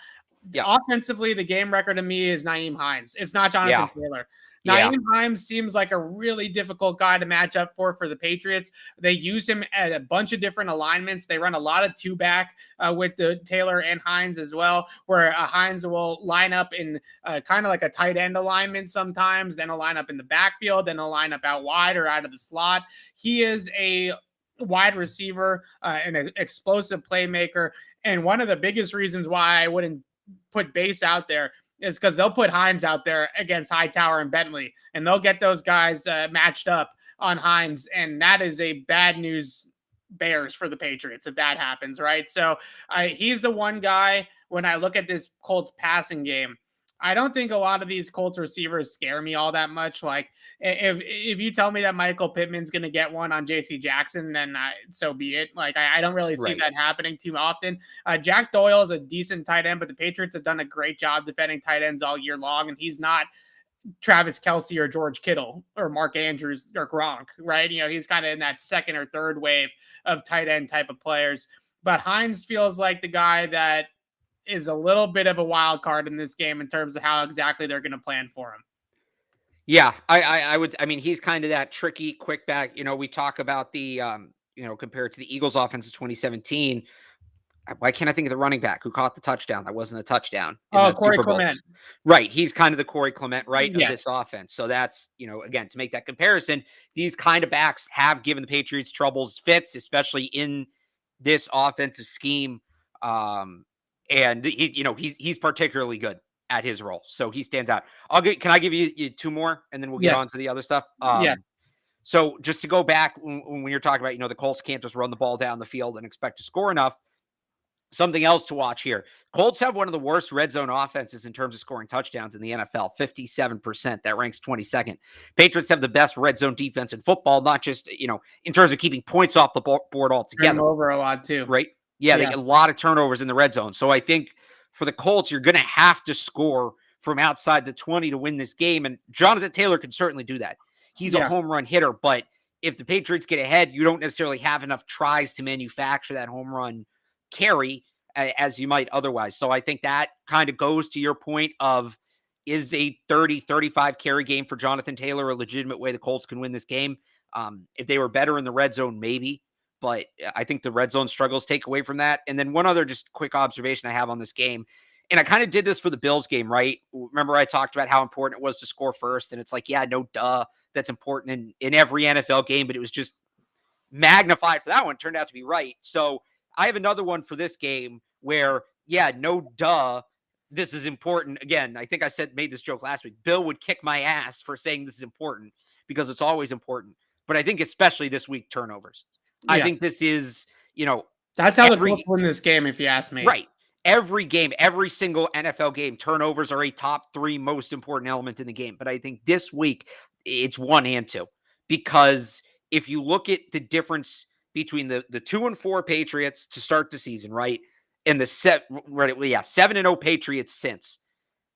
Yeah. Offensively, the game record to me is Nyheim Hines. It's not Jonathan Taylor. Nyheim Hines seems like a really difficult guy to match up for the Patriots. They use him at a bunch of different alignments. They run a lot of 2-back with the Taylor and Hines as well, where Hines will line up in kind of like a tight end alignment sometimes, then he'll line up in the backfield, then he'll line up out wide or out of the slot. He is a wide receiver and an explosive playmaker. And one of the biggest reasons why I wouldn't put base out there is because they'll put Hines out there against Hightower and Bentley, and they'll get those guys matched up on Hines. And that is a bad news bears for the Patriots if that happens, right? So he's the one guy when I look at this Colts passing game. I don't think a lot of these Colts receivers scare me all that much. Like if you tell me that Michael Pittman's going to get one on JC Jackson, then so be it. Like I don't really see that happening too often. Jack Doyle is a decent tight end, but the Patriots have done a great job defending tight ends all year long. And he's not Travis Kelce or George Kittle or Mark Andrews or Gronk, right? He's kind of in that second or third wave of tight end type of players. But Hines feels like the guy that is a little bit of a wild card in this game in terms of how exactly they're going to plan for him. Yeah, I would. I mean, he's kind of that tricky quick back. We talk about the, compared to the Eagles offense of 2017. Why can't I think of the running back who caught the touchdown? That wasn't a touchdown. Corey Clement. Right. He's kind of the Corey Clement, right, yes. of this offense. So that's, again, to make that comparison, these kind of backs have given the Patriots troubles, fits, especially in this offensive scheme. And he's particularly good at his role. So he stands out. Can I give you two more and then we'll get on to the other stuff? Yeah. So just to go back when you're talking about, the Colts can't just run the ball down the field and expect to score enough. Something else to watch here. Colts have one of the worst red zone offenses in terms of scoring touchdowns in the NFL, 57%. That ranks 22nd. Patriots have the best red zone defense in football, not just, in terms of keeping points off the board altogether. Turn over a lot too. Right? Yeah, they get a lot of turnovers in the red zone. So I think for the Colts, you're going to have to score from outside the 20 to win this game. And Jonathan Taylor can certainly do that. He's a home run hitter, but if the Patriots get ahead, you don't necessarily have enough tries to manufacture that home run carry as you might otherwise. So I think that kind of goes to your point of, is a 30-35 carry game for Jonathan Taylor a legitimate way the Colts can win this game? If they were better in the red zone, maybe. But I think the red zone struggles take away from that. And then one other just quick observation I have on this game, and I kind of did this for the Bills game, right? Remember I talked about how important it was to score first, and it's like, yeah, no duh, that's important in every NFL game, but it was just magnified for that one. It turned out to be right. So I have another one for this game where, yeah, no duh, this is important. Again, I think I made this joke last week. Bill would kick my ass for saying this is important because it's always important. But I think especially this week, turnovers. I think this is, that's how the Colts win this game, if you ask me. Right. Every game, every single NFL game, turnovers are a top 3 most important element in the game. But I think this week it's 1 and 2, because if you look at the difference between the 2-4 Patriots to start the season, right, and the 7-0 Patriots since,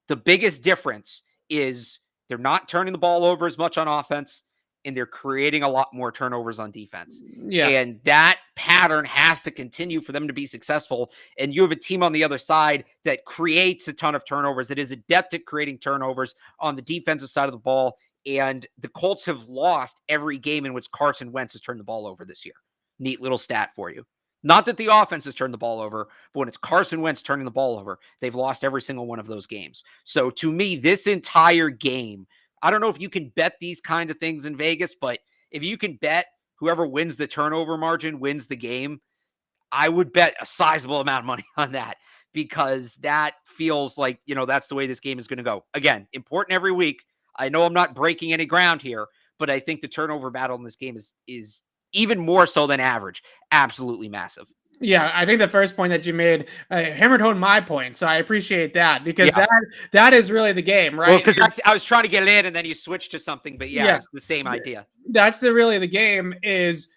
the biggest difference is they're not turning the ball over as much on offense, and they're creating a lot more turnovers on defense. Yeah. And that pattern has to continue for them to be successful. And you have a team on the other side that creates a ton of turnovers, that is adept at creating turnovers on the defensive side of the ball. And the Colts have lost every game in which Carson Wentz has turned the ball over this year. Neat little stat for you. Not that the offense has turned the ball over, but when it's Carson Wentz turning the ball over, they've lost every single one of those games. So to me, this entire game, I don't know if you can bet these kind of things in Vegas, but if you can bet whoever wins the turnover margin wins the game, I would bet a sizable amount of money on that, because that feels like, that's the way this game is going to go. Again, important every week. I know I'm not breaking any ground here, but I think the turnover battle in this game is even more so than average. Absolutely massive. Yeah, I think the first point that you made hammered home my point, so I appreciate that, because that is really the game, right? Well, because I was trying to get it in, and then you switched to something, but it's the same idea. That's really the game. Is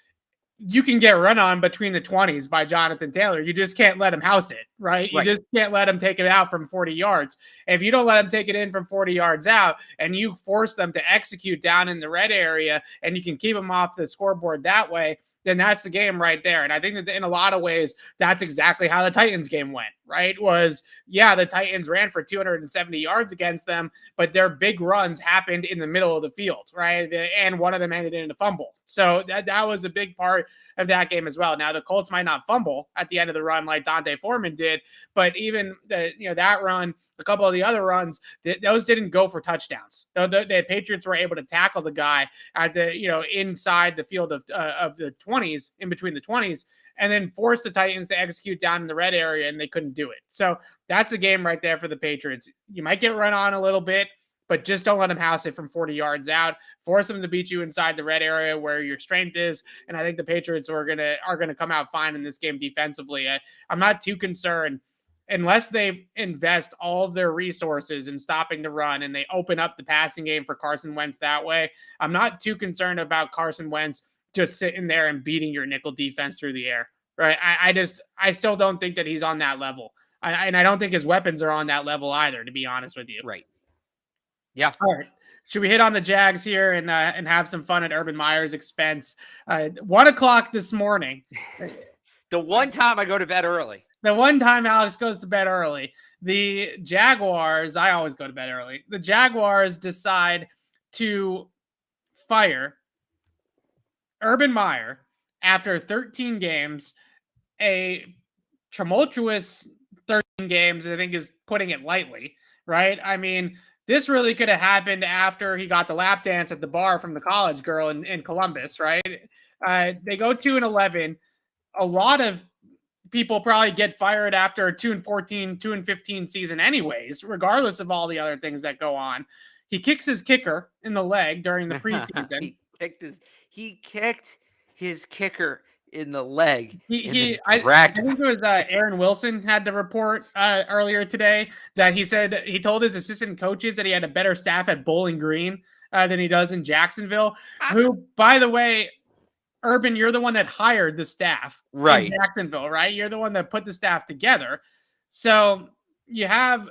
you can get run on between the 20s by Jonathan Taylor. You just can't let him house it, right? You just can't let him take it out from 40 yards. If you don't let him take it in from 40 yards out, and you force them to execute down in the red area, and you can keep them off the scoreboard that way, then that's the game right there. And I think that in a lot of ways, that's exactly how the Titans game went, right? The Titans ran for 270 yards against them, but their big runs happened in the middle of the field, right? And one of them ended in a fumble. So that was a big part of that game as well. Now, the Colts might not fumble at the end of the run like Dante Foreman did, but even that run, a couple of the other runs, those didn't go for touchdowns. The Patriots were able to tackle the guy at the inside the field of the 20s, in between the 20s, and then force the Titans to execute down in the red area, and they couldn't do it. So that's a game right there for the Patriots. You might get run on a little bit, but just don't let them house it from 40 yards out. Force them to beat you inside the red area where your strength is. And I think the Patriots are gonna come out fine in this game defensively. I'm not too concerned unless they invest all of their resources in stopping the run and they open up the passing game for Carson Wentz that way. I'm not too concerned about Carson Wentz just sitting there and beating your nickel defense through the air. Right. I still don't think that he's on that level. And I don't think his weapons are on that level either, to be honest with you. Right. Yeah. All right. Should we hit on the Jags here and have some fun at Urban Meyer's expense? 1 o'clock this morning. The one time I go to bed early. The one time Alex goes to bed early. The Jaguars, I always go to bed early. The Jaguars decide to fire Urban Meyer after 13 games, a tumultuous 13 games, I think is putting it lightly, right? I mean, this really could have happened after he got the lap dance at the bar from the college girl in Columbus, right? They go 2-11. A lot of people probably get fired after a 2-14, 2-15 season anyways, regardless of all the other things that go on. He kicks his kicker in the leg during the preseason. He kicked his kicker in the leg. I think it was Aaron Wilson had the report earlier today that he told his assistant coaches that he had a better staff at Bowling Green than he does in Jacksonville. Who, by the way, Urban, you're the one that hired the staff in Jacksonville, right? You're the one that put the staff together. So you have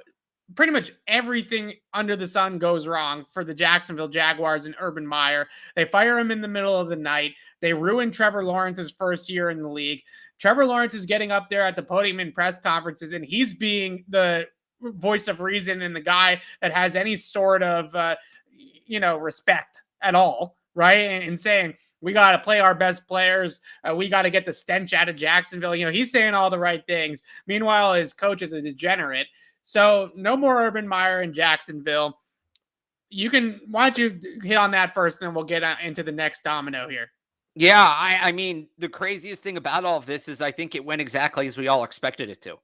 pretty much everything under the sun goes wrong for the Jacksonville Jaguars and Urban Meyer. They fire him in the middle of the night. They ruin Trevor Lawrence's first year in the league. Trevor Lawrence is getting up there at the podium in press conferences, and he's being the voice of reason and the guy that has any sort of, respect at all, right? And saying, we got to play our best players. We got to get the stench out of Jacksonville. He's saying all the right things. Meanwhile, his coach is a degenerate. So no more Urban Meyer in Jacksonville. Why don't you hit on that first, and then we'll get into the next domino here. Yeah, I mean, the craziest thing about all of this is I think it went exactly as we all expected it to.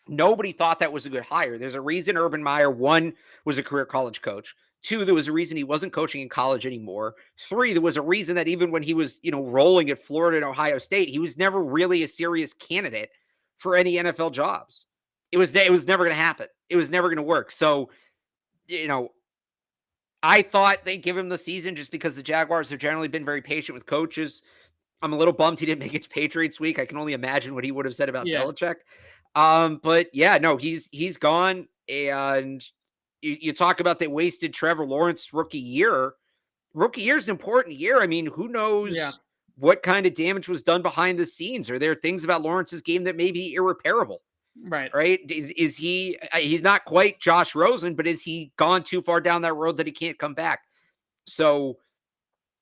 Nobody thought that was a good hire. There's a reason Urban Meyer, 1, was a career college coach. 2, there was a reason he wasn't coaching in college anymore. 3, there was a reason that even when he was, rolling at Florida and Ohio State, he was never really a serious candidate for any NFL jobs. It was never going to happen. It was never going to work. So, I thought they'd give him the season just because the Jaguars have generally been very patient with coaches. I'm a little bummed he didn't make it to Patriots week. I can only imagine what he would have said about Belichick. But yeah, no, he's gone. And you talk about they wasted Trevor Lawrence rookie year. Rookie year is an important year. I mean, who knows what kind of damage was done behind the scenes? Are there things about Lawrence's game that may be irreparable? Right. Is he's not quite Josh Rosen, but is he gone too far down that road that he can't come back? So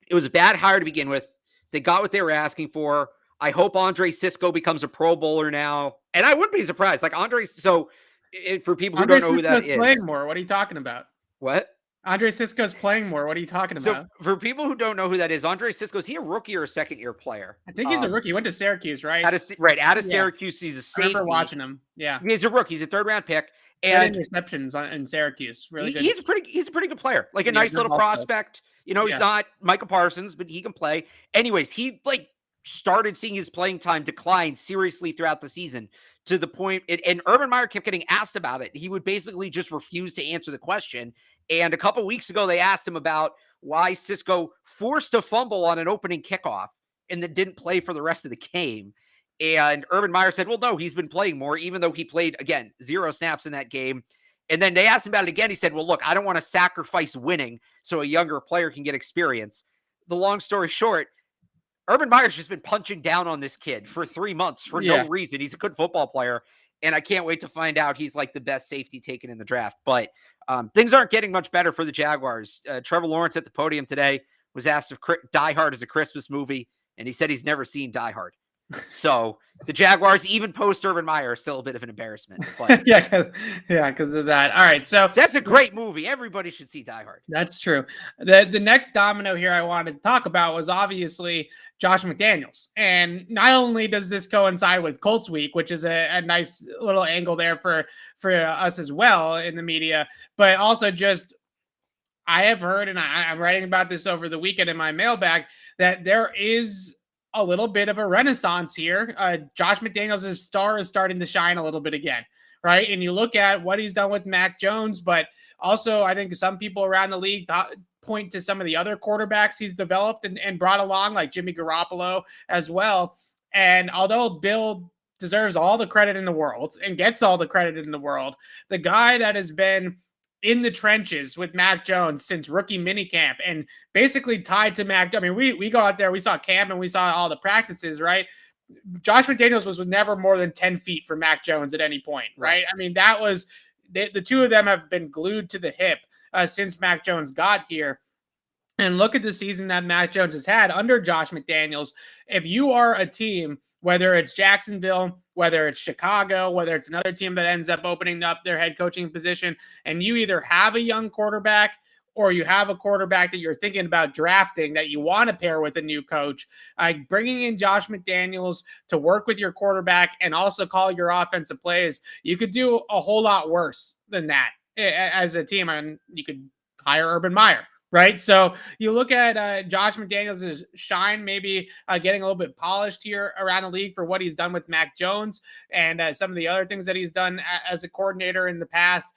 it was a bad hire to begin with. They got what they were asking for. I hope Andre Sisco becomes a Pro Bowler now. And I wouldn't be surprised. Like Andre. So for people who don't know who that is. Playing more. What are you talking about? What? Andre Sisco's playing more. What are you talking about? So for people who don't know who that is, Andre Sisco, is he a rookie or a second-year player? I think he's a rookie. He went to Syracuse, right? Out of Syracuse, he's a safety. I remember watching him. Yeah, he's a rookie. He's a 3rd-round pick. And interceptions in Syracuse. Really good. He's a pretty good player. Like a nice little prospect. He's not Micah Parsons, but he can play. Anyways, he started seeing his playing time decline seriously throughout the season to the point, and Urban Meyer kept getting asked about it. He would basically just refuse to answer the question. And a couple weeks ago, they asked him about why Sisco forced a fumble on an opening kickoff and then didn't play for the rest of the game. And Urban Meyer said, well, no, he's been playing more, even though he played, again, 0 snaps in that game. And then they asked him about it again. He said, well, look, I don't want to sacrifice winning so a younger player can get experience. The long story short, Urban Meyer's just been punching down on this kid for 3 months for no reason. He's a good football player. And I can't wait to find out he's like the best safety taken in the draft. But things aren't getting much better for the Jaguars. Trevor Lawrence at the podium today was asked if Die Hard is a Christmas movie, and he said he's never seen Die Hard. So the Jaguars, even post Urban Meyer, are still a bit of an embarrassment. But because of that. All right, so that's a great movie. Everybody should see Die Hard. That's true. The next domino here I wanted to talk about was obviously Josh McDaniels. And not only does this coincide with Colts week, which is a nice little angle there for us as well in the media, but also just I have heard, and I'm writing about this over the weekend in my mailbag, that there is a little bit of a renaissance here. Josh McDaniels' star is starting to shine a little bit again, right? And you look at what he's done with Mac Jones, but also I think some people around the league point to some of the other quarterbacks he's developed and brought along, like Jimmy Garoppolo as well. And although Bill deserves all the credit in the world and gets all the credit in the world, the guy that has been in the trenches with Mac Jones since rookie minicamp and basically tied to Mac. I mean, we go out there, we saw camp and we saw all the practices, right? Josh McDaniels was never more than 10 feet from Mac Jones at any point, right? I mean, that was the two of them have been glued to the hip since Mac Jones got here. And look at the season that Mac Jones has had under Josh McDaniels. If you are a team, whether it's Jacksonville, whether it's Chicago, whether it's another team that ends up opening up their head coaching position, and you either have a young quarterback or you have a quarterback that you're thinking about drafting that you want to pair with a new coach, bringing in Josh McDaniels to work with your quarterback and also call your offensive plays, you could do a whole lot worse than that as a team. And you could hire Urban Meyer. Right. So you look at Josh McDaniels' shine, maybe getting a little bit polished here around the league for what he's done with Mac Jones and some of the other things that he's done as a coordinator in the past,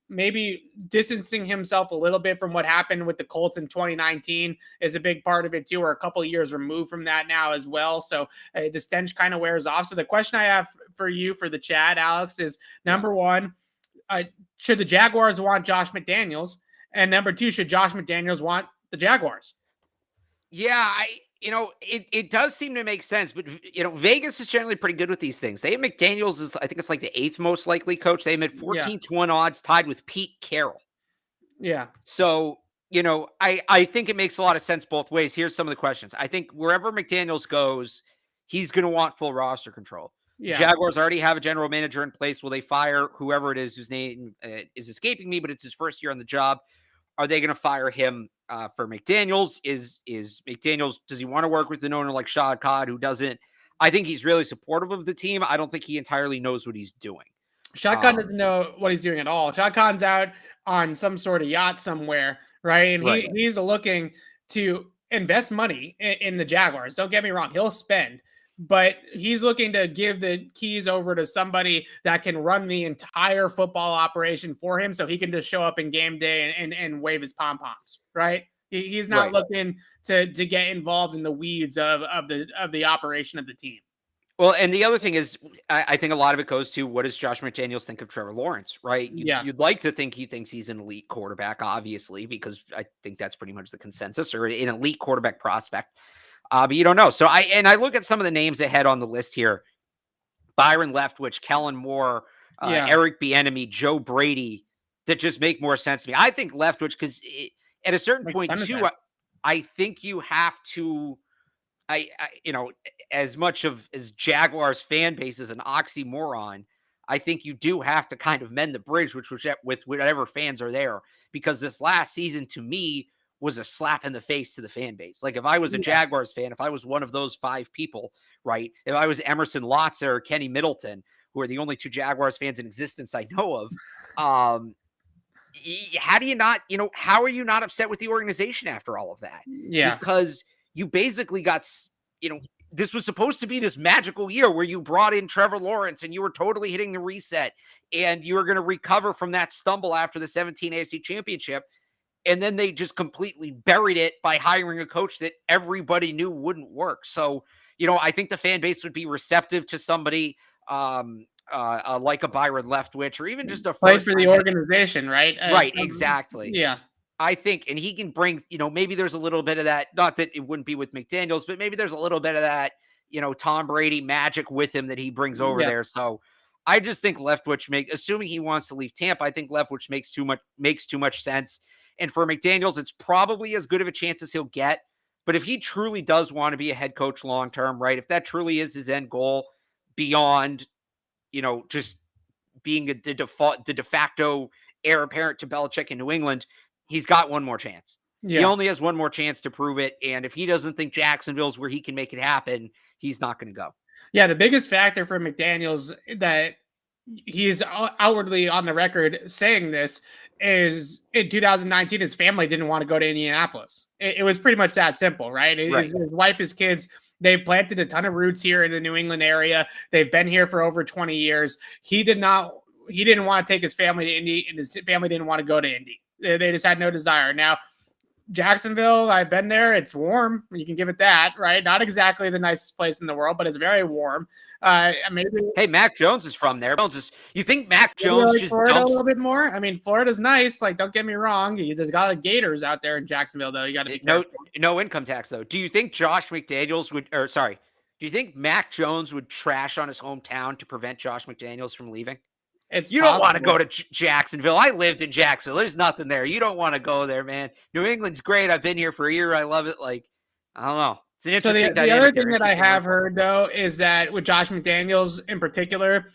maybe distancing himself a little bit from what happened with the Colts in 2019 is a big part of it too. We're a couple of years removed from that now as well. So the stench kind of wears off. So the question I have for you for the chat, Alex, is number one, should the Jaguars want Josh McDaniels? And number two, should Josh McDaniels want the Jaguars? Yeah, it does seem to make sense, but Vegas is generally pretty good with these things. They have McDaniels is, I think it's like the 8th most likely coach. They have 14-1 odds, tied with Pete Carroll. Yeah. So, I think it makes a lot of sense both ways. Here's some of the questions. I think wherever McDaniels goes, he's going to want full roster control. Yeah. The Jaguars already have a general manager in place. Will they fire whoever it is whose name is escaping me, but it's his first year on the job? Are they going to fire him for McDaniels? Is McDaniels, does he want to work with an owner like Shad Khan who doesn't? I think he's really supportive of the team. I don't think he entirely knows what he's doing. Shad Khan doesn't know what he's doing at all. Shad Khan's out on some sort of yacht somewhere, right? And he's looking to invest money in the Jaguars. Don't get me wrong. He'll spend. But he's looking to give the keys over to somebody that can run the entire football operation for him so he can just show up in game day and wave his pom-poms, right? He's not looking to get involved in the weeds of the operation of the team. Well, and the other thing is, I think a lot of it goes to what does Josh McDaniels think of Trevor Lawrence, right? You'd like to think he thinks he's an elite quarterback, obviously, because I think that's pretty much the consensus, or an elite quarterback prospect. But you don't know. So I look at some of the names ahead on the list here: Byron Leftwich, Kellen Moore, Eric Bieniemy, Joe Brady, that just make more sense to me. I think Leftwich, because at a certain point too, I think you have to, as much as Jaguars fan base is an oxymoron, I think you do have to kind of mend the bridge with whatever fans are there, because this last season to me was a slap in the face to the fan base. Like if I was a Jaguars fan, if I was one of those 5 people, right? If I was Emerson Lotzer or Kenny Middleton, who are the only 2 Jaguars fans in existence I know of, how do you not, how are you not upset with the organization after all of that? Yeah. Because you basically got, this was supposed to be this magical year where you brought in Trevor Lawrence and you were totally hitting the reset and you were going to recover from that stumble after the 17 AFC Championship. And then they just completely buried it by hiring a coach that everybody knew wouldn't work. So, I think the fan base would be receptive to somebody like a Byron Leftwich, or even just a fight for the organization, right? Right, exactly. Yeah. I think, and he can bring, maybe there's a little bit of that, not that it wouldn't be with McDaniels, but maybe there's a little bit of that, Tom Brady magic with him that he brings over there. So I just think Leftwich assuming he wants to leave Tampa, I think Leftwich makes too much sense. And for McDaniels, it's probably as good of a chance as he'll get. But if he truly does want to be a head coach long-term, right, if that truly is his end goal beyond, just being the de facto heir apparent to Belichick in New England, he's got one more chance. Yeah. He only has one more chance to prove it. And if he doesn't think Jacksonville's where he can make it happen, he's not going to go. Yeah, the biggest factor for McDaniels that he's outwardly on the record saying this is in 2019, his family didn't want to go to Indianapolis. It was pretty much that simple, right? His wife, his kids, they've planted a ton of roots here in the New England area. They've been here for over 20 years. He didn't want to take his family to Indy, and his family didn't want to go to Indy. They just had no desire. Now, Jacksonville, I've been there. It's warm. You can give it that, right? Not exactly the nicest place in the world, but it's very warm. Maybe. Hey, Mac Jones is from there. You think Mac Jones like just Florida dumps a little bit more? I mean, Florida's nice. Like, don't get me wrong. There's got a lot of gators out there in Jacksonville, though. You got to be careful. No income tax, though. Do you think Josh McDaniels do you think Mac Jones would trash on his hometown to prevent Josh McDaniels from leaving? You don't want to go to Jacksonville. I lived in Jacksonville. There's nothing there. You don't want to go there, man. New England's great. I've been here for a year. I love it. Like, I don't know. It's an interesting dynamic. The other thing that I have heard, though, is that with Josh McDaniels in particular,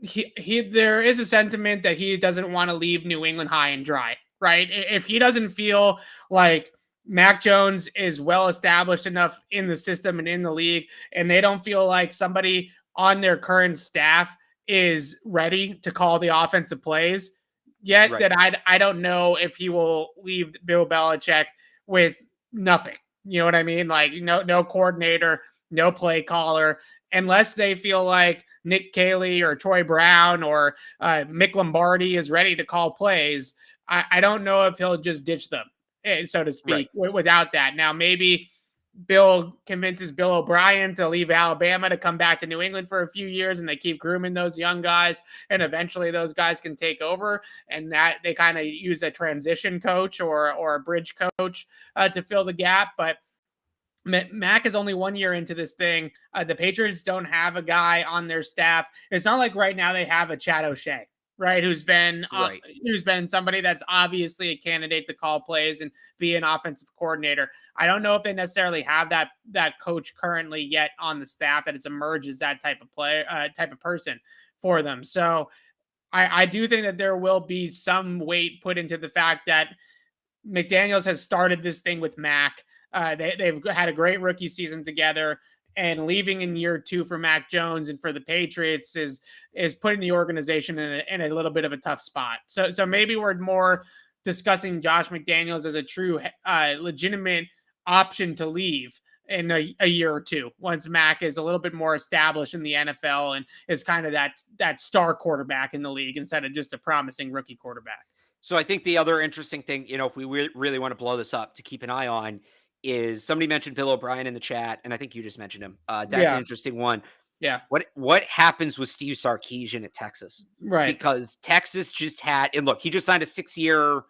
there is a sentiment that he doesn't want to leave New England high and dry, right? If he doesn't feel like Mac Jones is well established enough in the system and in the league, and they don't feel like somebody on their current staff is ready to call the offensive plays yet, that I don't know if he will leave Bill Belichick with nothing. You know what I mean? Like no coordinator, no play caller, unless they feel like Nick Caley or Troy Brown or Mick Lombardi is ready to call plays. I don't know if he'll just ditch them, so to speak, without that. Now, maybe Bill convinces Bill O'Brien to leave Alabama to come back to New England for a few years, and they keep grooming those young guys, and eventually those guys can take over, and that they kind of use a transition coach or a bridge coach to fill the gap. But Mac is only 1 year into this thing. The Patriots don't have a guy on their staff. It's not like right now they have a Chad O'Shea, right? Who's been somebody that's obviously a candidate to call plays and be an offensive coordinator. I don't know if they necessarily have that coach currently yet on the staff that has emerged as that type of person for them. So I do think that there will be some weight put into the fact that McDaniels has started this thing with Mac. They've had a great rookie season together, and leaving in year 2 for Mac Jones and for the Patriots is putting the organization in a little bit of a tough spot. So maybe we're more discussing Josh McDaniels as a true legitimate option to leave in a year or two once Mac is a little bit more established in the NFL and is kind of that star quarterback in the league instead of just a promising rookie quarterback. So I think the other interesting thing, if we really want to blow this up, to keep an eye on is somebody mentioned Bill O'Brien in the chat, and I think you just mentioned him. That's an interesting one. Yeah. What happens with Steve Sarkisian at Texas? Right. Because Texas just had, and look, he just signed a 6-year,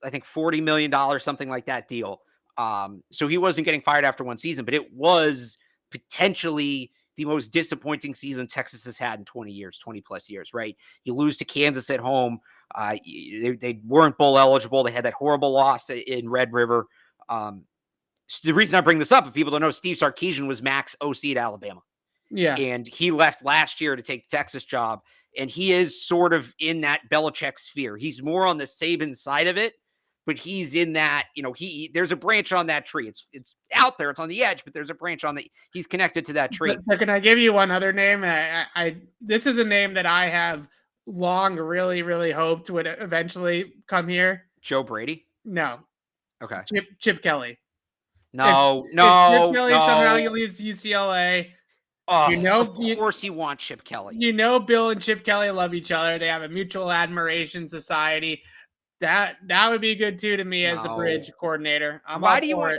I think $40 million, something like that deal. So he wasn't getting fired after one season, but it was potentially the most disappointing season Texas has had in 20 plus years, right? You lose to Kansas at home. They weren't bowl eligible. They had that horrible loss in Red River. So the reason I bring this up, if people don't know, Steve Sarkisian was Mac's OC at Alabama. Yeah. And he left last year to take the Texas job. And he is sort of in that Belichick sphere. He's more on the Saban side of it, but he's in that, there's a branch on that tree. It's out there. It's on the edge, but there's a branch he's connected to that tree. So can I give you one other name? This is a name that I have long really, really hoped would eventually come here. Joe Brady? No. Okay. Chip Kelly. No. Chip Kelly somehow he leaves UCLA. Oh, of course you want Chip Kelly. Bill and Chip Kelly love each other. They have a mutual admiration society. That would be good too to me as the bridge coordinator. Why do you want?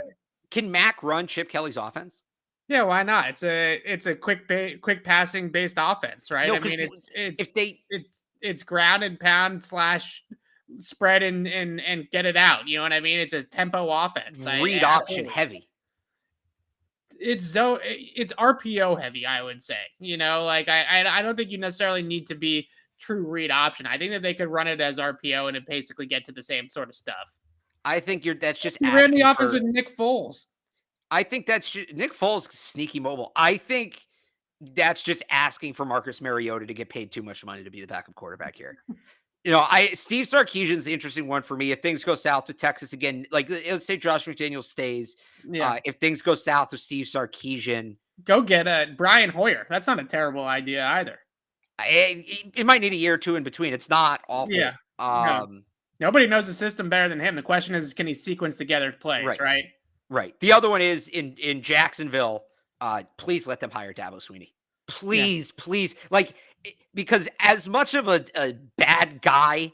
Can Mac run Chip Kelly's offense? Yeah, why not? It's a quick passing based offense, right? No, I mean, it's ground and pound / spread and get it out. You know what I mean? It's a tempo offense. Read option heavy. It's RPO heavy, I would say. I don't think you necessarily need to be true read option. I think that they could run it as RPO and it basically get to the same sort of stuff. I think that's just he ran the offense with Nick Foles. I think that's Nick Foles sneaky mobile. I think that's just asking for Marcus Mariota to get paid too much money to be the backup quarterback here. Steve Sarkisian's the interesting one for me. If things go south with Texas again, like let's say Josh McDaniels stays. Yeah. If things go south with Steve Sarkisian, go get Brian Hoyer. That's not a terrible idea either. It might need a year or two in between. It's not awful. Yeah. No. Nobody knows the system better than him. The question is, can he sequence together plays, right? Right. The other one is in Jacksonville. Please let them hire Dabo Swinney. Please. Like, because as much of a bad guy,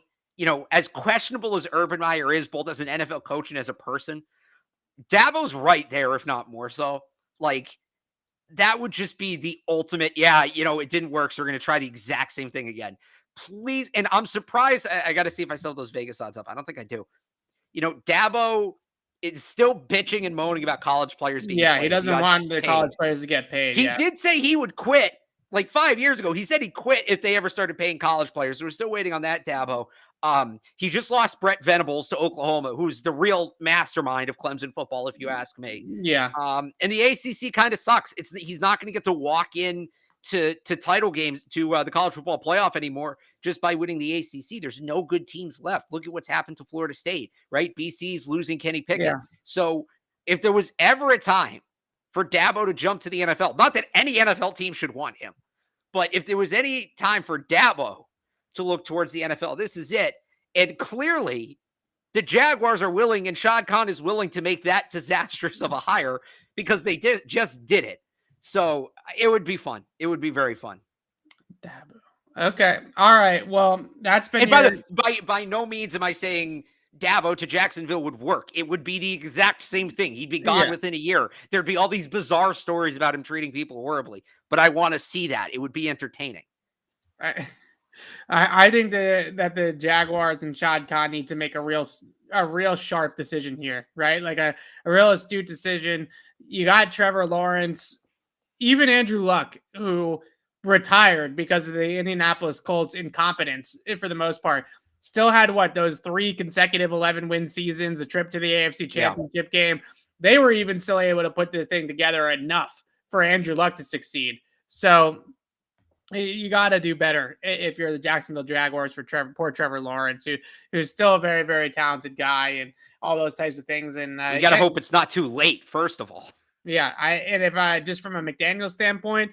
as questionable as Urban Meyer is, both as an NFL coach and as a person, Dabo's right there, if not more so. Like, that would just be the ultimate, it didn't work, so we're going to try the exact same thing again. Please. And I'm surprised. I got to see if I still have those Vegas odds up. I don't think I do. Dabo is still bitching and moaning about college players being played. He doesn't want the college players to get paid. He did say he would quit like 5 years ago. He said he'd quit if they ever started paying college players. So we're still waiting on that, Dabo. He just lost Brett Venables to Oklahoma, who's the real mastermind of Clemson football, if you ask me. Yeah. And the ACC kind of sucks. He's not going to get to walk in to title games, to the college football playoff anymore just by winning the ACC. There's no good teams left. Look at what's happened to Florida State, right? BC's losing Kenny Pickett. Yeah. So if there was ever a time for Dabo to jump to the NFL, not that any NFL team should want him, but if there was any time for Dabo to look towards the NFL, this is it. And clearly the Jaguars are willing, and Shad Khan is willing to make that disastrous of a hire because they just did it. So it would be fun. It would be very fun. Dabo. Okay. All right. Well, that's been. And by no means am I saying Dabo to Jacksonville would work. It would be the exact same thing. He'd be gone within a year. There'd be all these bizarre stories about him treating people horribly. But I want to see that. It would be entertaining. I think that the Jaguars and Shad Khan need to make a real sharp decision here, right? Like a real astute decision. You got Trevor Lawrence. Even Andrew Luck, who retired because of the Indianapolis Colts incompetence for the most part, still had those 3 consecutive 11-win seasons, a trip to the AFC Championship game. They were even still able to put this thing together enough for Andrew Luck to succeed. So you got to do better if you're the Jacksonville Jaguars for poor Trevor Lawrence, who's still a very, very talented guy and all those types of things. And you got to hope it's not too late, first of all. Yeah, if I just from a McDaniels standpoint,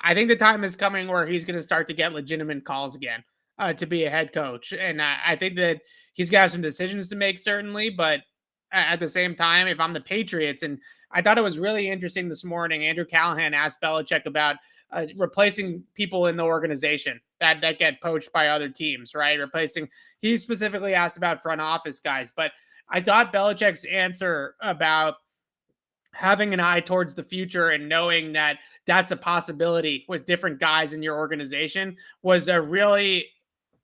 I think the time is coming where he's going to start to get legitimate calls again to be a head coach. And I think that he's got some decisions to make, certainly. But at the same time, if I'm the Patriots, and I thought it was really interesting this morning, Andrew Callahan asked Belichick about replacing people in the organization that get poached by other teams, right? He specifically asked about front office guys. But I thought Belichick's answer about having an eye towards the future and knowing that that's a possibility with different guys in your organization was a really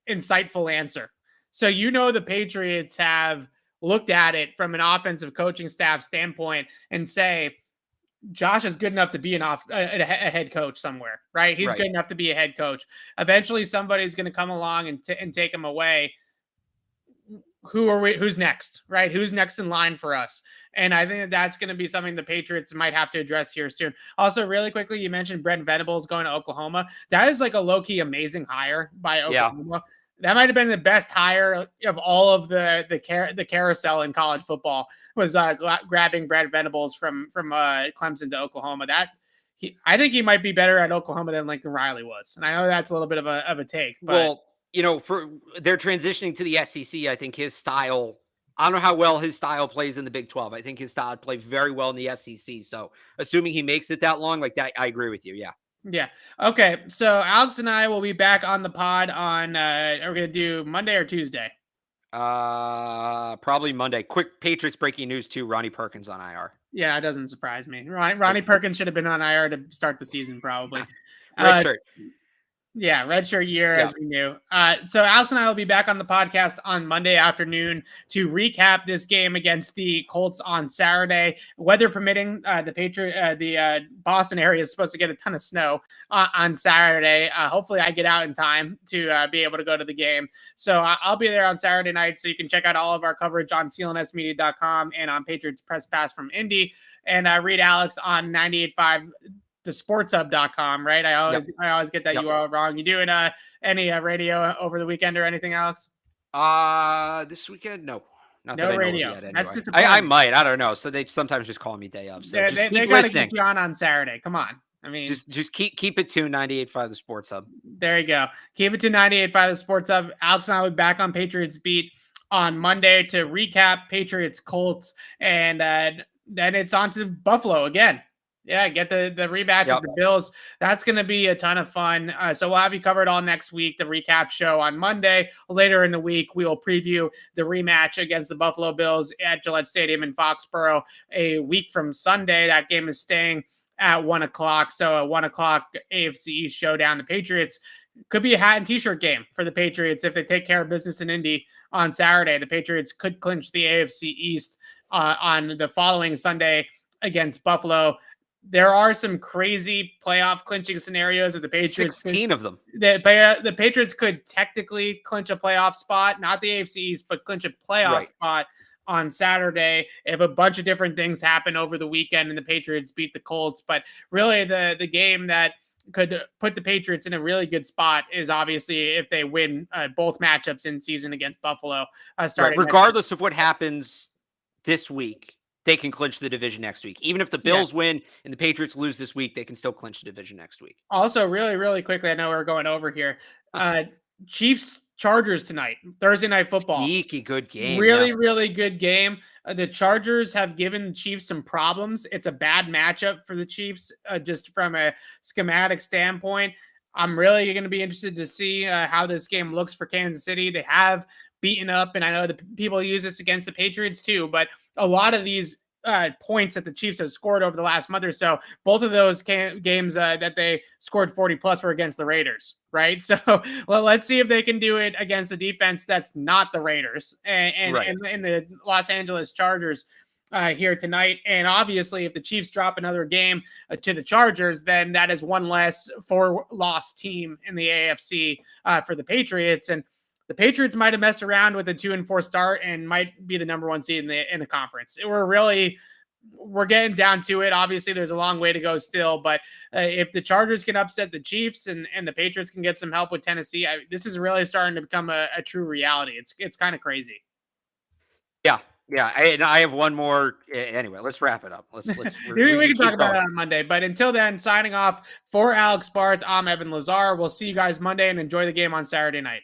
insightful answer. So, the Patriots have looked at it from an offensive coaching staff standpoint and say, Josh is good enough to be a head coach somewhere, right? He's good enough to be a head coach. Eventually somebody's going to come along and take him away. Who's next, right? Who's next in line for us? And I think that's going to be something the Patriots might have to address here soon. Also, really quickly, you mentioned Brent Venables going to Oklahoma. That is like a low-key amazing hire by Oklahoma. Yeah. That might have been the best hire of all of the carousel in college football was grabbing Brent Venables from Clemson to Oklahoma. I think he might be better at Oklahoma than Lincoln Riley was. And I know that's a little bit of a take. But they're transitioning to the SEC. I think his style, I don't know how well his style plays in the Big 12. I think his style played very well in the SEC. So assuming he makes it that long, like that, I agree with you. Yeah. Yeah. Okay. So Alex and I will be back on the pod on, are we going to do Monday or Tuesday? Probably Monday. Quick Patriots breaking news too. Ronnie Perkins on IR. Yeah. It doesn't surprise me. Ronnie Perkins should have been on IR to start the season, probably. Red shirt. Yeah, redshirt year, as we knew. So Alex and I will be back on the podcast on Monday afternoon to recap this game against the Colts on Saturday. Weather permitting, the Boston area is supposed to get a ton of snow on Saturday. Hopefully I get out in time to be able to go to the game. So I'll be there on Saturday night, so you can check out all of our coverage on CLNSmedia.com and on Patriots Press Pass from Indy. And read Alex on 98.5 thesportshub.com, right? I always get that URL wrong. You doing any radio over the weekend or anything, Alex? This weekend, no. Not no that radio. Yet, anyway. That's disappointing. I might. I don't know. So they sometimes just call me day of. So they got to get you on Saturday. Come on. I mean, just keep it to 98.5 the Sports Hub. There you go. Keep it to 98.5 the Sports Hub. Alex and I will be back on Patriots Beat on Monday to recap Patriots-Colts, and then it's on to Buffalo again. Yeah, get the rematch with the Bills. That's going to be a ton of fun. So we'll have you covered all next week. The recap show on Monday. Later in the week, we will preview the rematch against the Buffalo Bills at Gillette Stadium in Foxborough a week from Sunday. That game is staying at 1 o'clock. So a 1 o'clock AFC East showdown. The Patriots could be a hat and t-shirt game for the Patriots if they take care of business in Indy on Saturday. The Patriots could clinch the AFC East on the following Sunday against Buffalo. There are some crazy playoff clinching scenarios of the Patriots. 16 of them. The Patriots could technically clinch a playoff spot, not the AFC East, but clinch a playoff spot on Saturday if a bunch of different things happen over the weekend and the Patriots beat the Colts. But really the game that could put the Patriots in a really good spot is obviously if they win both matchups in season against Buffalo. Regardless of what happens this week, they can clinch the division next week. Even if the Bills win and the Patriots lose this week, they can still clinch the division next week. Also, really, really quickly, I know we're going over here. Chiefs Chargers tonight, Thursday Night Football. Sneaky good game. Really good game. The Chargers have given the Chiefs some problems. It's a bad matchup for the Chiefs, just from a schematic standpoint. I'm really going to be interested to see how this game looks for Kansas City. They have beaten up, and I know the people use this against the Patriots too, but a lot of these points that the Chiefs have scored over the last month or so, both of those games that they scored 40 plus were against the Raiders, right? So let's see if they can do it against a defense that's not the Raiders and the Los Angeles Chargers here tonight. And obviously, if the Chiefs drop another game to the Chargers, then that is one less 4-loss team in the AFC for the Patriots. And the Patriots might have messed around with a 2-4 start and might be the number one seed in the conference. We're getting down to it. Obviously, there's a long way to go still, but if the Chargers can upset the Chiefs and the Patriots can get some help with Tennessee, this is really starting to become a true reality. It's kind of crazy. Yeah. I have one more. Anyway, let's wrap it up. We can talk about it on Monday. But until then, signing off for Alex Barth, I'm Evan Lazar. We'll see you guys Monday and enjoy the game on Saturday night.